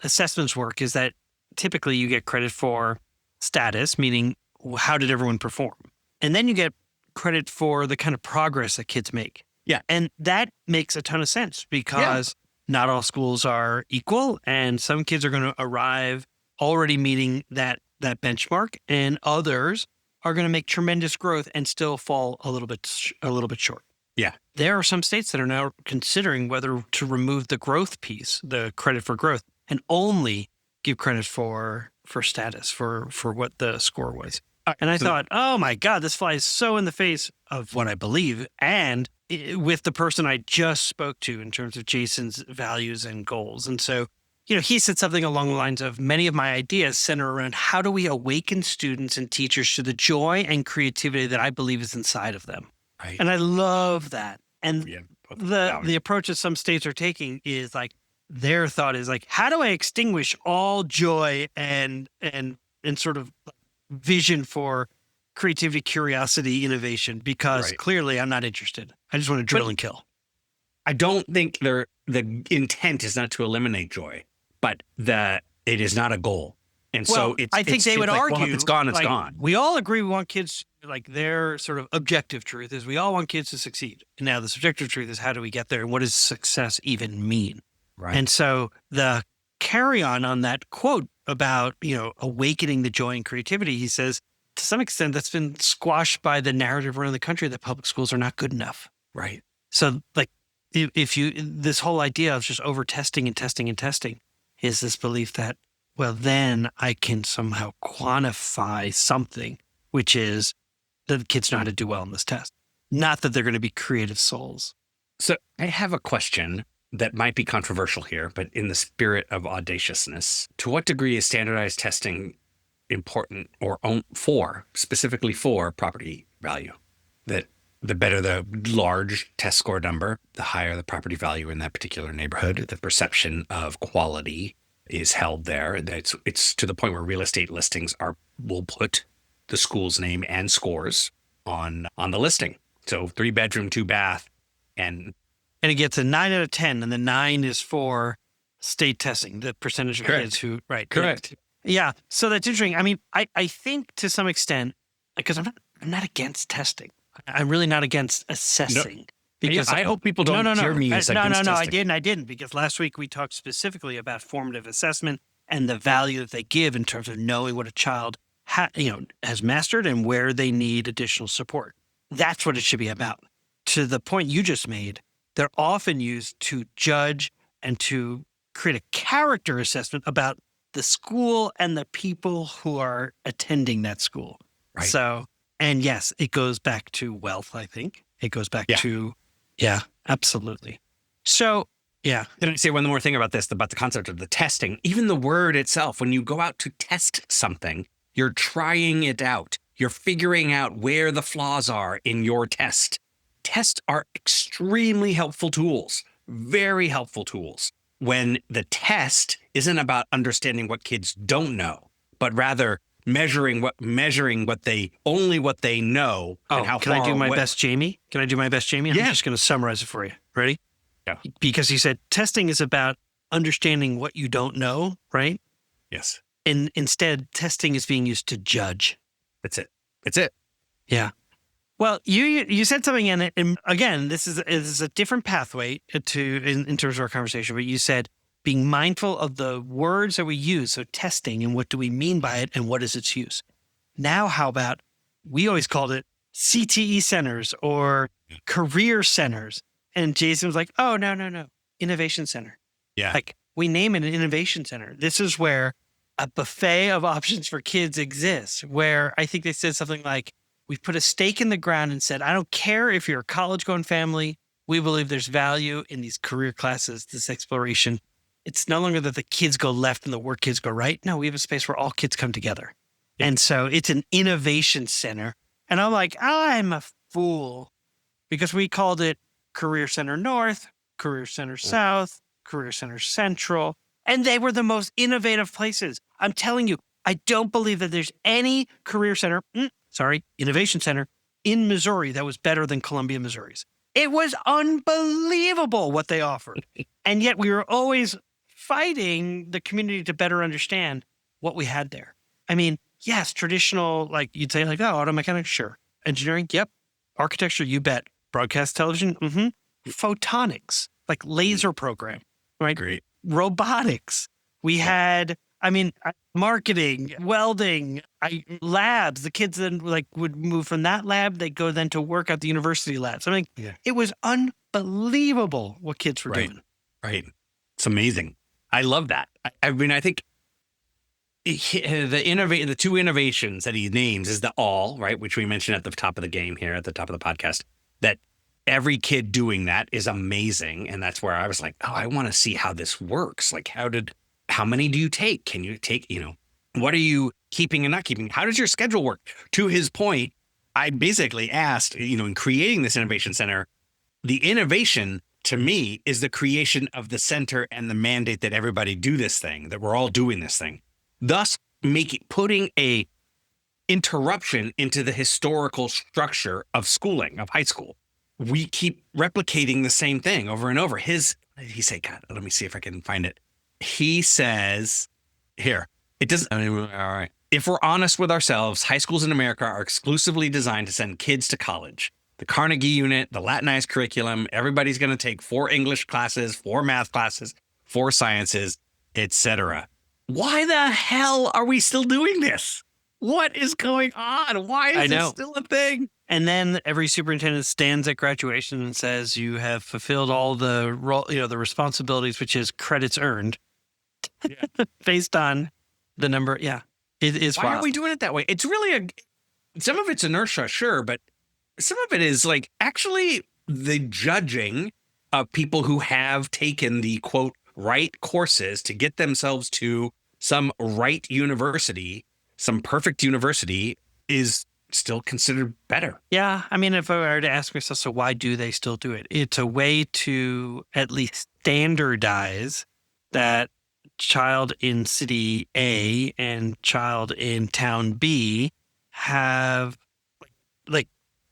assessments work is that typically you get credit for status, meaning how did everyone perform? And then you get credit for the kind of progress that kids make. Yeah. And that makes a ton of sense because not all schools are equal and some kids are going to arrive already meeting that benchmark and others are going to make tremendous growth and still fall a little bit short. Yeah. There are some states that are now considering whether to remove the growth piece, the credit for growth, and only give credit for status, for what the score was. And I thought, oh my God, this flies so in the face of what I believe and with the person I just spoke to in terms of Jason's values and goals. And so, he said something along the lines of many of my ideas center around how do we awaken students and teachers to the joy and creativity that I believe is inside of them. Right. And I love that. And the approach that some states are taking is like, their thought is like, how do I extinguish all joy and sort of vision for creativity, curiosity, innovation? Because clearly I'm not interested. I just want to drill and kill. I don't think the intent is not to eliminate joy, but it is not a goal. And so I think they would argue, well, if it's gone, it's gone. We all agree we want kids, like their sort of objective truth is we all want kids to succeed. And now the subjective truth is how do we get there? And what does success even mean? Right. And so the carry on that quote about, awakening the joy and creativity, he says, to some extent, that's been squashed by the narrative around the country that public schools are not good enough. Right. So like this whole idea of just over testing and testing and testing is this belief that, well, then I can somehow quantify something, which is that the kids know how to do well on this test. Not that they're going to be creative souls. So I have a question that might be controversial here, but in the spirit of audaciousness, to what degree is standardized testing important or specifically for property value? That the better the large test score number, the higher the property value in that particular neighborhood, the perception of quality is held there. It's to the point where real estate listings will put the school's name and scores on the listing. So 3-bedroom, 2-bath, and it gets a 9 out of 10, and the 9 is for state testing, the percentage of kids who, right. Correct. Yeah. So that's interesting. I mean, I think to some extent, because I'm not against testing. I'm really not against assessing. No. Because I hope people don't hear me as against testing. I didn't, because last week we talked specifically about formative assessment and the value that they give in terms of knowing what a child has mastered and where they need additional support. That's what it should be about. To the point you just made, they're often used to judge and to create a character assessment about the school and the people who are attending that school. Right. So, and yes, it goes back to wealth, I think. It goes back to, absolutely. So, yeah. Can I say one more thing about this, about the concept of the testing? Even the word itself, when you go out to test something, you're trying it out. You're figuring out where the flaws are in your test. Tests are extremely helpful tools, very helpful tools. When the test isn't about understanding what kids don't know, but rather measuring what they know. Oh, and how can I far do my away- best, Jamie? Can I do my best, Jamie? I'm Yeah. just going to summarize it for you. Ready? Yeah. Because you said testing is about understanding what you don't know, right? Yes, And instead, testing is being used to judge. that's it. It's it. Yeah. Well, you said something in it, and again, this is a different pathway in terms of our conversation. But you said being mindful of the words that we use, so testing, and what do we mean by it, and what is its use. Now, how about we always called it CTE centers or career centers, and Jason was like, "Oh no, innovation center." Yeah. Like we name it an innovation center. This is where a buffet of options for kids exists. Where I think they said something like, we've put a stake in the ground and said, I don't care if you're a college-going family. We believe there's value in these career classes, this exploration. It's no longer that the kids go left and the work kids go right. No, we have a space where all kids come together. And so it's an innovation center. And I'm like, I'm a fool because we called it Career Center North, Career Center South, Career Center Central. And they were the most innovative places. I'm telling you, I don't believe that there's any career center, innovation center in Missouri that was better than Columbia, Missouri's. It was unbelievable what they offered. And yet we were always fighting the community to better understand what we had there. I mean, yes, traditional, like you'd say like, oh, auto mechanics, sure. Engineering, yep. Architecture, you bet. Broadcast television, Photonics, like laser program, right? Great. Robotics. We had, marketing, welding, labs. The kids then would move from that lab. They'd go then to work at the university labs. It was unbelievable what kids were doing. Right. It's amazing. I love that. I think the two innovations that he names is the all, right, which we mentioned at the top of the game here, at the top of the podcast, that every kid doing that is amazing. And that's where I was like, oh, I want to see how this works. Like, how many do you take? Can you take, what are you keeping and not keeping? How does your schedule work? To his point, I basically asked, in creating this innovation center, the innovation to me is the creation of the center and the mandate that everybody do this thing, that we're all doing this thing. Thus, putting a interruption into the historical structure of schooling, of high school. We keep replicating the same thing over and over. He said, God, let me see if I can find it. He says, here, it doesn't, all right. If we're honest with ourselves, high schools in America are exclusively designed to send kids to college. The Carnegie unit, the Latinized curriculum, everybody's going to take 4 English classes, 4 math classes, 4 sciences, etc. Why the hell are we still doing this? What is going on? Why is this still a thing? And then every superintendent stands at graduation and says, you have fulfilled all the the responsibilities, which is credits earned based on the number. Yeah. It is. Why are we doing it that way? It's really some of it's inertia, sure, but some of it is like actually the judging of people who have taken the quote right courses to get themselves to some right university, some perfect university is still considered better. Yeah. If I were to ask myself, so why do they still do it? It's a way to at least standardize that child in city A and child in town B have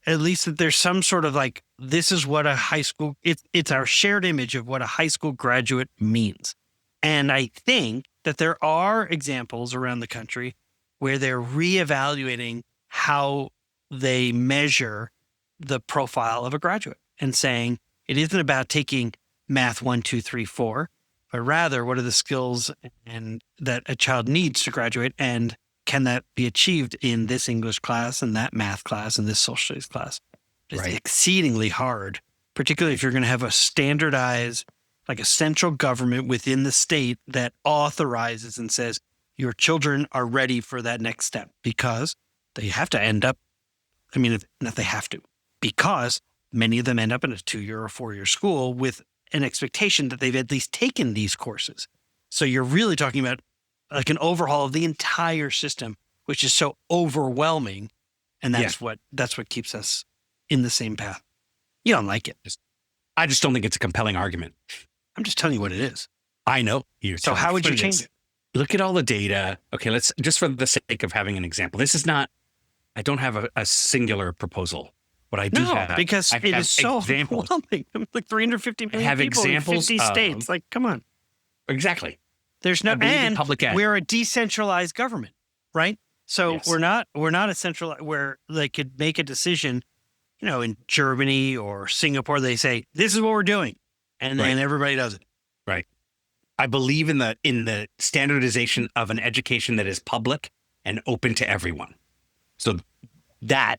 at least that there's some sort of this is what a high school, it's our shared image of what a high school graduate means. And I think that there are examples around the country where they're reevaluating how they measure the profile of a graduate and saying it isn't about taking math 1, 2, 3, 4, but rather what are the skills and that a child needs to graduate, and can that be achieved in this English class and that math class and this social studies class? It's exceedingly hard, particularly if you're going to have a standardized, like a central government within the state that authorizes and says your children are ready for that next step, because they have to end up, not they have to, because many of them end up in a 2-year or 4-year school with an expectation that they've at least taken these courses. So you're really talking about like an overhaul of the entire system, which is so overwhelming And that's what keeps us in the same path. You don't like it. I just don't think it's a compelling argument. I'm just telling you what it is. I know. So how would you change it? Look at all the data. Okay, let's just for the sake of having an example. This is not, I don't have a singular proposal. What I do have, because I it have is so examples. overwhelming. Like 350 million have people in examples 50 states. Like, come on. Exactly. There's no, I believe in and public ed. we're a decentralized government, right? So Yes. we're not a central where they could make a decision, in Germany or Singapore, they say, this is what we're doing. And then everybody does it. Right. I believe in the standardization of an education that is public and open to everyone. So that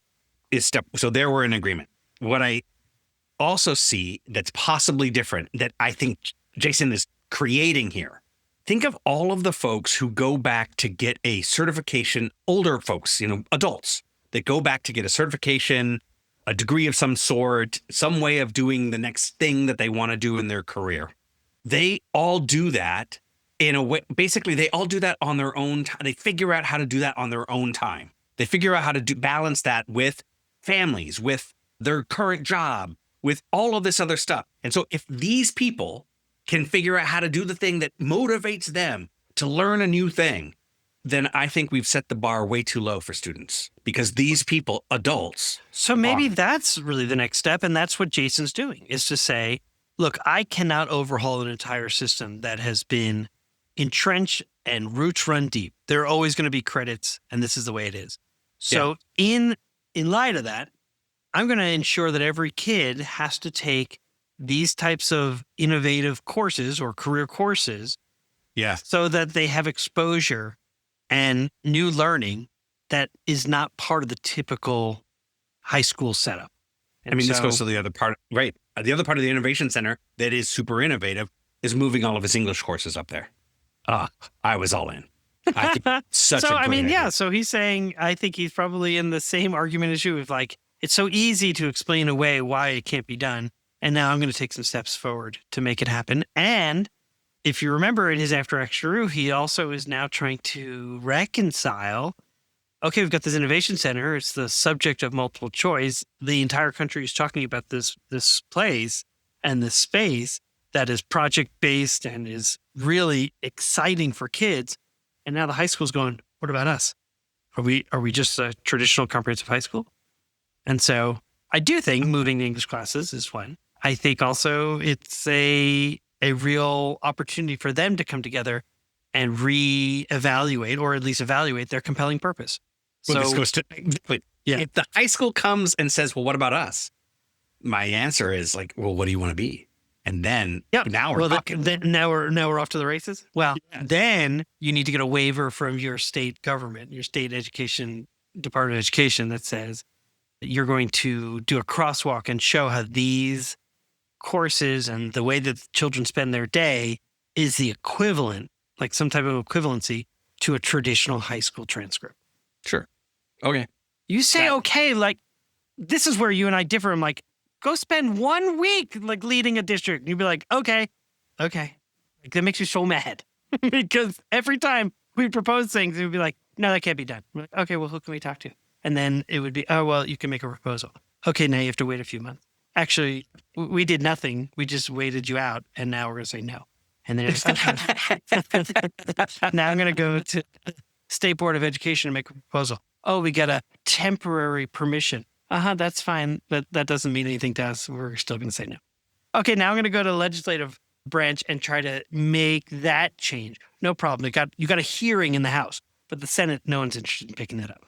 is so there we're in agreement. What I also see that's possibly different that I think Jason is creating here. Think of all of the folks who go back to get a certification, older folks, adults that go back to get a certification, a degree of some sort, some way of doing the next thing that they want to do in their career. They all do that in a way. Basically, they all do that on their own time. They figure out how to do that on their own time. They figure out how to balance that with families, with their current job, with all of this other stuff. And so if these people can figure out how to do the thing that motivates them to learn a new thing, then I think we've set the bar way too low for students because these people, adults. So maybe that's really the next step. And that's what Jason's doing, is to say, look, I cannot overhaul an entire system that has been entrenched and roots run deep. There are always going to be credits, and this is the way it is. So in light of that, I'm going to ensure that every kid has to take these types of innovative courses or career courses so that they have exposure and new learning that is not part of the typical high school setup. And this goes to the other part, right? The other part of the Innovation Center that is super innovative is moving all of his English courses up there. I was all in. I think such a great idea. So he's saying, I think he's probably in the same argument as you of like, it's so easy to explain away why it can't be done. And now I'm going to take some steps forward to make it happen. And if you remember in his After Extra, he also is now trying to reconcile, okay, we've got this innovation center. It's the subject of multiple choice. The entire country is talking about this place and this space that is project-based and is really exciting for kids. And now the high school's going, what about us? Are we just a traditional comprehensive high school? And so I do think moving the English classes is one. I think also it's a real opportunity for them to come together and reevaluate, or at least evaluate their compelling purpose. Well, this goes to, if the high school comes and says, well, what about us? My answer is like, well, what do you want to be? And then now we're talking. Now we're off to the races. Well, then you need to get a waiver from your state government, your state education, Department of Education, that says you're going to do a crosswalk and show how these courses and the way that children spend their day is the equivalent, like some type of equivalency to a traditional high school transcript. Sure. Okay. You say, okay, like this is where you and I differ. I'm like, go spend 1 week like leading a district. And you'd be like, okay. Like, that makes you so mad because every time we propose things, it would be like, no, that can't be done. We're like, okay, well, who can we talk to? And then it would be, oh, well, you can make a proposal. Okay, now you have to wait a few months. Actually, we did nothing. We just waited you out. And now we're going to say no. And then now I'm going to go to State Board of Education and make a proposal. Oh, we got a temporary permission. That's fine. But that doesn't mean anything to us. We're still going to say no. Okay, now I'm going to go to the legislative branch and try to make that change. No problem. You got a hearing in the House, but the Senate, no one's interested in picking that up.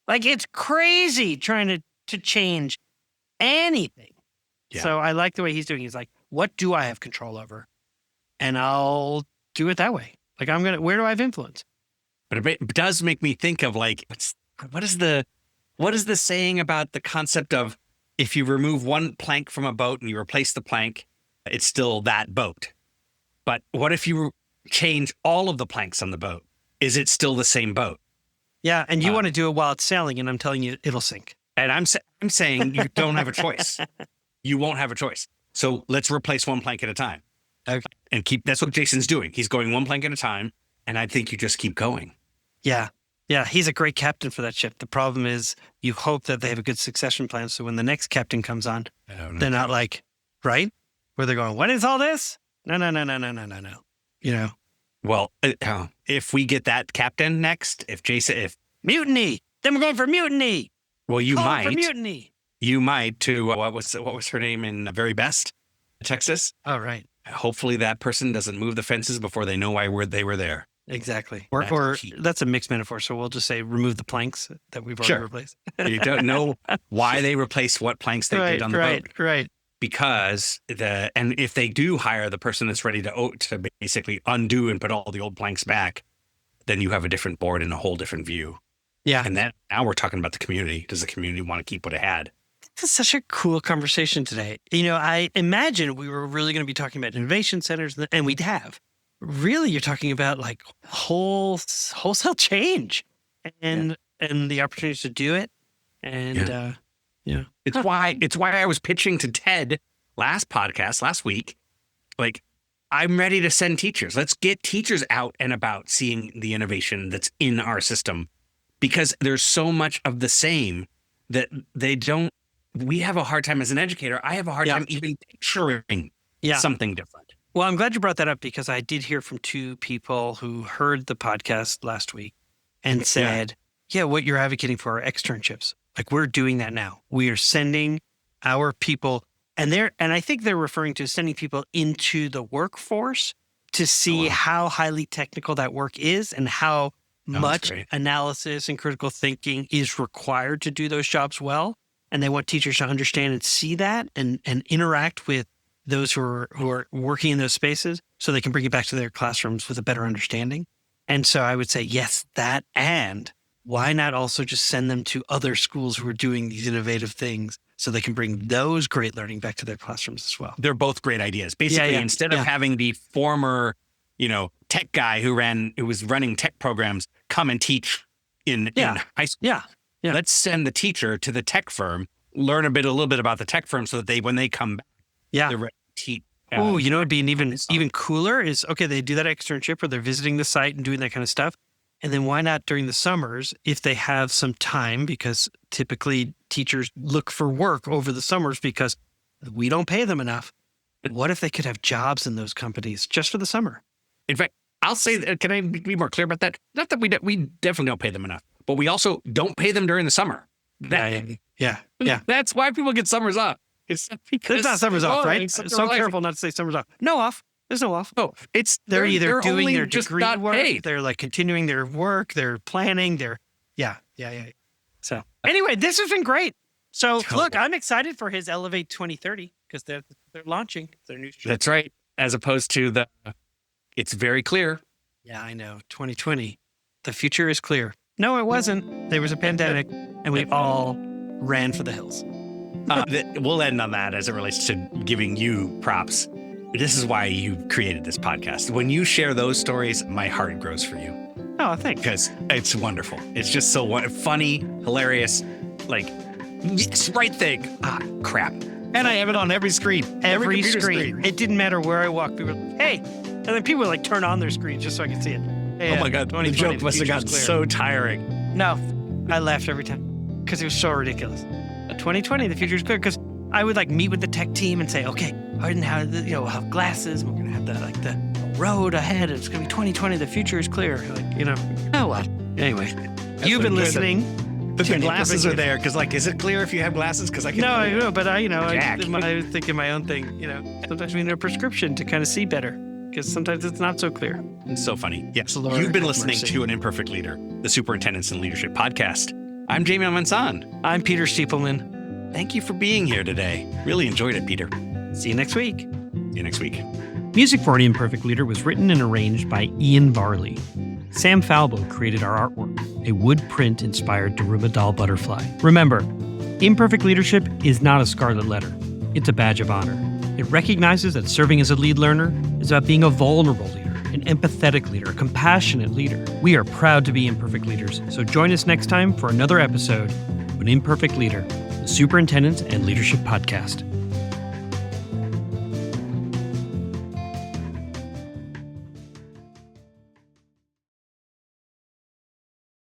Like, it's crazy trying to change anything. Yeah. So I like the way he's doing. He's like, what do I have control over? And I'll do it that way. Like, where do I have influence? But it does make me think of like, what is the saying about the concept of if you remove one plank from a boat and you replace the plank, it's still that boat. But what if you change all of the planks on the boat? Is it still the same boat? Yeah, and you want to do it while it's sailing, and I'm telling you, it'll sink. And I'm saying you don't have a choice. You won't have a choice. So let's replace one plank at a time. Okay. And that's what Jason's doing. He's going one plank at a time, and I think you just keep going. Yeah. Yeah, he's a great captain for that ship. The problem is you hope that they have a good succession plan. So when the next captain comes on, they're not like, right? Where they're going, what is all this? No. You know? Well, if we get that captain next, if mutiny, then we're going for mutiny. Well, you Call might. for mutiny. You might to, what was her name in Very Best, Texas? Oh, right. Hopefully that person doesn't move the fences before they know why they were there. Exactly. Or that's a mixed metaphor. So we'll just say remove the planks that we've already replaced. You don't know why they replaced what planks they did on the boat. Right. Because and if they do hire the person that's ready to basically undo and put all the old planks back, then you have a different board and a whole different view. Yeah. And then now we're talking about the community. Does the community want to keep what it had? This is such a cool conversation today. I imagine we were really going to be talking about innovation centers, and we'd have. Really, you're talking about like wholesale change and the opportunities to do it. And it's why I was pitching to Ted last week. Like, I'm ready to send teachers. Let's get teachers out and about seeing the innovation that's in our system, because there's so much of the same that we have a hard time as an educator. I have a hard time even picturing something different. Well, I'm glad you brought that up, because I did hear from two people who heard the podcast last week and said, what you're advocating for are externships. Like, we're doing that now. We are sending our people, and I think they're referring to sending people into the workforce to see how highly technical that work is and how much analysis and critical thinking is required to do those jobs well. And they want teachers to understand and see that and interact with those who are working in those spaces so they can bring it back to their classrooms with a better understanding. And so I would say, yes, that, and why not also just send them to other schools who are doing these innovative things so they can bring those great learning back to their classrooms as well. They're both great ideas. Basically, instead of having the former, tech guy who was running tech programs come and teach in high school. Yeah. Let's send the teacher to the tech firm, learn a little bit about the tech firm so that when they come back, they're ready to teach. It'd be even cooler is, they do that externship where they're visiting the site and doing that kind of stuff. And then why not during the summers, if they have some time, because typically teachers look for work over the summers because we don't pay them enough. What if they could have jobs in those companies just for the summer? In fact, I'll say, can I be more clear about that? Not that we definitely don't pay them enough, but we also don't pay them during the summer. Yeah. That's why people get summers off. It's because it's not summers off, right? So careful not to say summers off. No off. There's no off. Oh, they're either doing their just degree not work, paid. they're like continuing their work, they're planning, yeah. So anyway, this has been great. So look, I'm excited for his Elevate 2030 because they're launching their new show. That's right. As opposed to it's very clear. Yeah, I know. 2020, the future is clear. No, it wasn't. There was a pandemic and we all ran for the hills. We'll end on that as it relates to giving you props. This is why you created this podcast. When you share those stories, my heart grows for you. Oh, thanks. Because it's wonderful. It's just so funny, hilarious, like, right thing. Crap. And I have it on every screen. Every screen. It didn't matter where I walked. People were like, hey. And then people would like turn on their screen just so I could see it. Hey, oh my God. The joke must have gotten so tiring. No, I laughed every time because it was so ridiculous. 2020, the future is clear, because I would like meet with the tech team and say, okay, we'll have glasses. We're going to have the road ahead. It's going to be 2020. The future is clear. Oh, well. Anyway, you've been listening. But the glasses are there because, is it clear if you have glasses? Because I can. No, I know, but I was thinking my own thing. Sometimes we need a prescription to kind of see better because sometimes it's not so clear. It's so funny. Yes, you've been listening to An Imperfect Leader, the Superintendents in Leadership podcast. I'm Jamie Mansan. I'm Peter Stiepelman. Thank you for being here today. Really enjoyed it, Peter. See you next week. See you next week. Music for An Imperfect Leader was written and arranged by Ian Varley. Sam Falbo created our artwork, a wood print inspired Daruma doll butterfly. Remember, imperfect leadership is not a scarlet letter. It's a badge of honor. It recognizes that serving as a lead learner is about being a vulnerable leader, an empathetic leader, a compassionate leader. We are proud to be imperfect leaders, so join us next time for another episode of An Imperfect Leader, the Superintendent and Leadership Podcast.